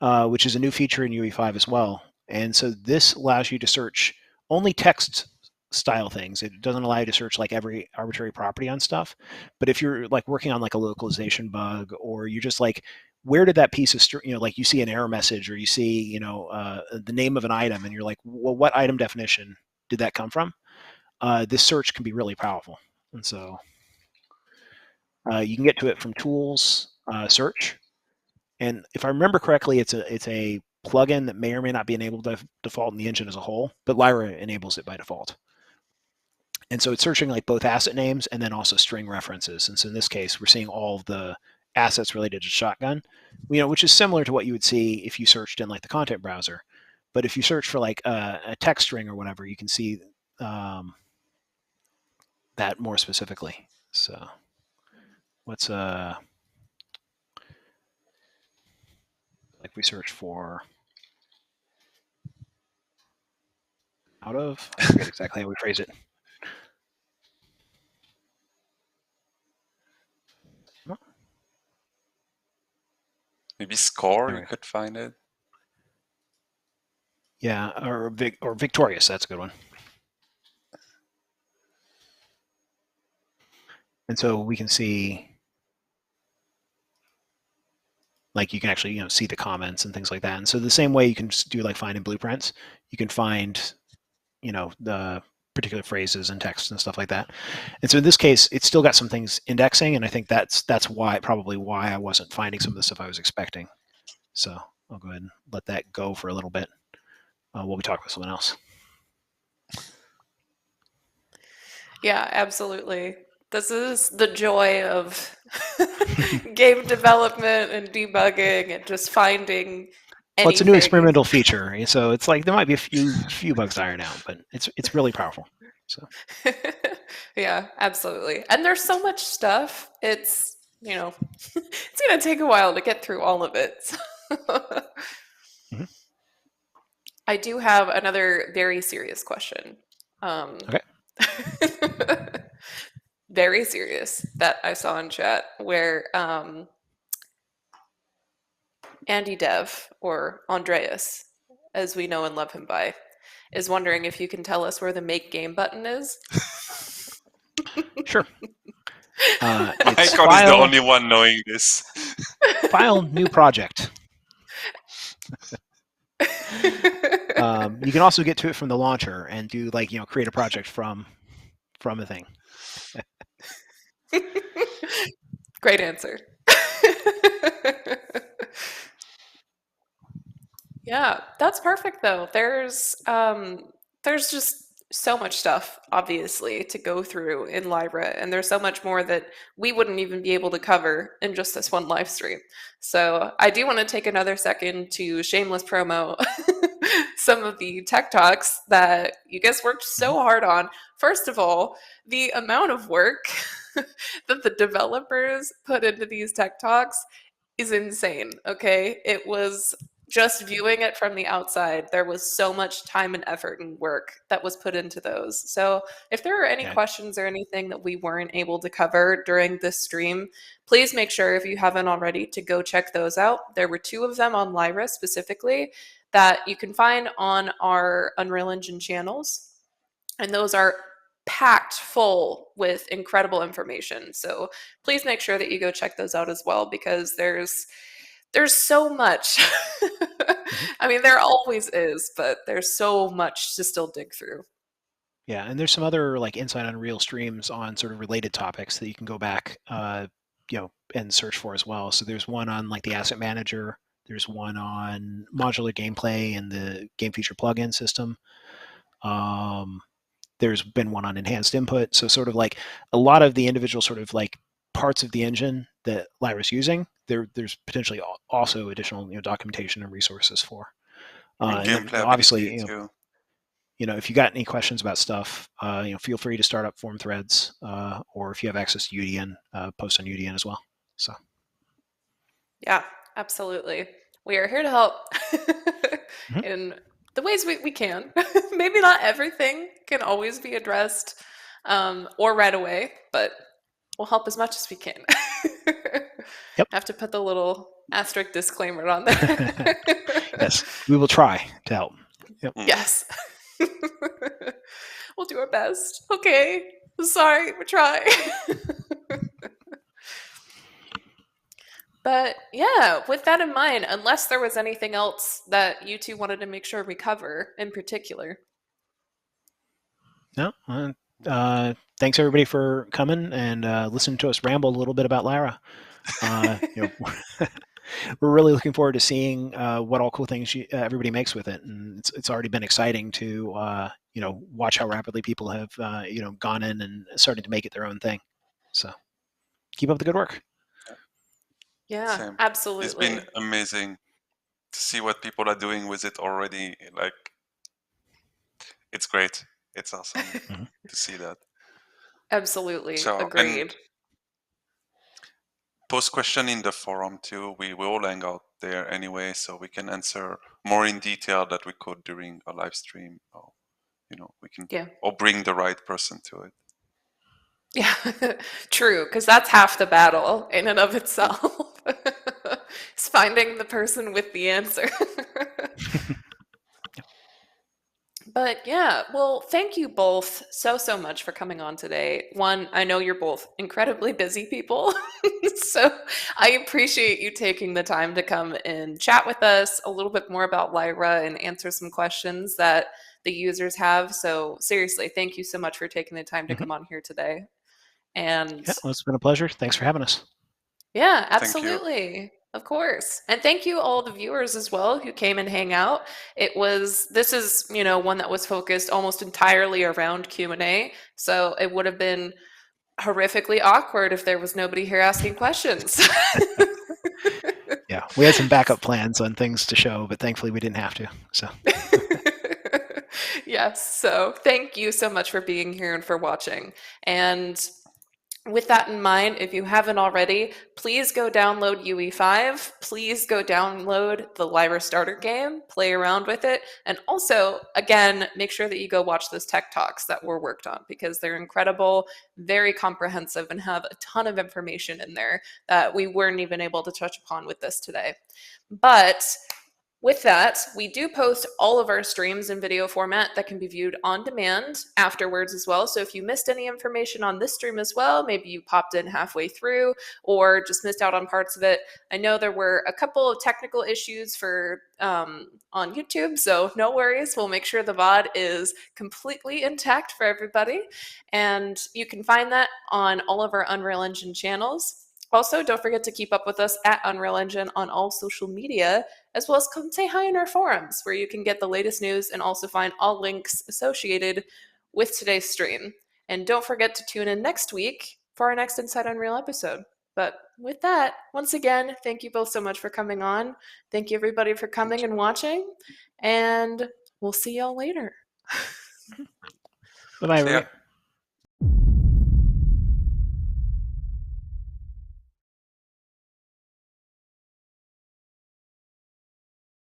which is a new feature in UE5 as well. And so this allows you to search only text style things. It doesn't allow you to search like every arbitrary property on stuff. But if you're like working on like a localization bug, or you're just like, where did that piece of like you see an error message, or you see the name of an item, and you're like, well, what item definition did that come from? This search can be really powerful. And so you can get to it from tools, search. And if I remember correctly, it's a plugin that may or may not be enabled by default in the engine as a whole, but Lyra enables it by default. And so it's searching like both asset names and then also string references. And so in this case, we're seeing all of the assets related to Shotgun, which is similar to what you would see if you searched in like the content browser. But if you search for like a text string or whatever, you can see that more specifically. So what's like we search for out of, I forget exactly how we phrase it. maybe Score, you Alright. could find it. Yeah, or Victorious. That's a good one. And so we can see, like, you can actually see the comments and things like that. And so the same way you can just do like finding blueprints, you can find the particular phrases and texts and stuff like that. And so in this case, it's still got some things indexing, and I think that's probably why I wasn't finding some of the stuff I was expecting. So I'll go ahead and let that go for a little bit while we talk with someone else. Yeah, absolutely. This is the joy of game development and debugging and just finding anything. Well, it's a new experimental feature, so it's like there might be a few bugs to iron out, but it's really powerful. So yeah, absolutely. And there's so much stuff. It's it's gonna take a while to get through all of it. Mhm. I do have another very serious question. Okay. Very serious that I saw in chat where Andy Dev, or Andreas, as we know and love him by, is wondering if you can tell us where the make game button is. Sure. Icon It's is the file, only one knowing this. file, new project. You can also get to it from the launcher and do like create a project from a thing. Great answer. Yeah, that's perfect though. There's just so much stuff obviously to go through in Lyra, and there's so much more that we wouldn't even be able to cover in just this one live stream. So I do want to take another second to shameless promo some of the tech talks that you guys worked so hard on. First of all, the amount of work that the developers put into these tech talks is insane. Okay, it was just viewing it from the outside, there was so much time and effort and work that was put into those. So if there are any questions or anything that we weren't able to cover during this stream, please make sure, if you haven't already, to go check those out. There were 2 of them on Lyra specifically that you can find on our Unreal Engine channels. And those are packed full with incredible information. So please make sure that you go check those out as well, because there's so much. I mean, there always is, but there's so much to still dig through. Yeah, and there's some other like Inside Unreal streams on sort of related topics that you can go back, and search for as well. So there's one on like the asset manager. There's one on modular gameplay and the game feature plugin system. There's been one on enhanced input. So sort of like a lot of the individual sort of like parts of the engine that Lyra's using, there's potentially also additional documentation and resources for. And gameplay obviously, too. If you got any questions about stuff, feel free to start up forum threads, or if you have access to UDN, post on UDN as well. So, yeah, absolutely. We are here to help in the ways we can. Maybe not everything can always be addressed or right away, but we'll help as much as we can. Yep. I have to put the little asterisk disclaimer on there. Yes, we will try to help. Yep. Yes. We'll do our best. Okay. Sorry, we're trying. But yeah, with that in mind, unless there was anything else that you 2 wanted to make sure we cover in particular. No. Thanks everybody for coming and listening to us ramble a little bit about Lyra. We're really looking forward to seeing what all cool things everybody makes with it, and it's already been exciting to watch how rapidly people have gone in and started to make it their own thing. So keep up the good work. Yeah, Same. absolutely. It's been amazing to see what people are doing with it already. Like, it's great. It's awesome to see that. Absolutely. So, agreed. Post question in the forum too. We will hang out there anyway, so we can answer more in detail that we could during a live stream, or we can or bring the right person to it. Yeah, true, because that's half the battle in and of itself. It's finding the person with the answer. But yeah, well, thank you both so much for coming on today. One, I know you're both incredibly busy people, so I appreciate you taking the time to come and chat with us a little bit more about Lyra and answer some questions that the users have. So seriously, thank you so much for taking the time to come on here today. And Yeah, well, it's been a pleasure. Thanks for having us. yeah, Thank you. absolutely. Of course. And thank you all the viewers as well who came and hang out. This is, one that was focused almost entirely around Q&A. So it would have been horrifically awkward if there was nobody here asking questions. Yeah, we had some backup plans on things to show, but thankfully we didn't have to. So Yes. So thank you so much for being here and for watching. And with that in mind, if you haven't already, please go download UE5. Please go download the Lyra starter game, play around with it, and also, again, make sure that you go watch those tech talks that were worked on because they're incredible, very comprehensive, and have a ton of information in there that we weren't even able to touch upon with this today. But with that, we do post all of our streams in video format that can be viewed on demand afterwards as well. So if you missed any information on this stream as well, maybe you popped in halfway through or just missed out on parts of it. I know there were a couple of technical issues for on YouTube, so no worries. We'll make sure the VOD is completely intact for everybody. And you can find that on all of our Unreal Engine channels. Also, don't forget to keep up with us at Unreal Engine on all social media, as well as come say hi in our forums, where you can get the latest news and also find all links associated with today's stream. And don't forget to tune in next week for our next Inside Unreal episode. But with that, once again, thank you both so much for coming on. Thank you, everybody, for coming and watching. And we'll see y'all later. bye-bye, See ya. everybody.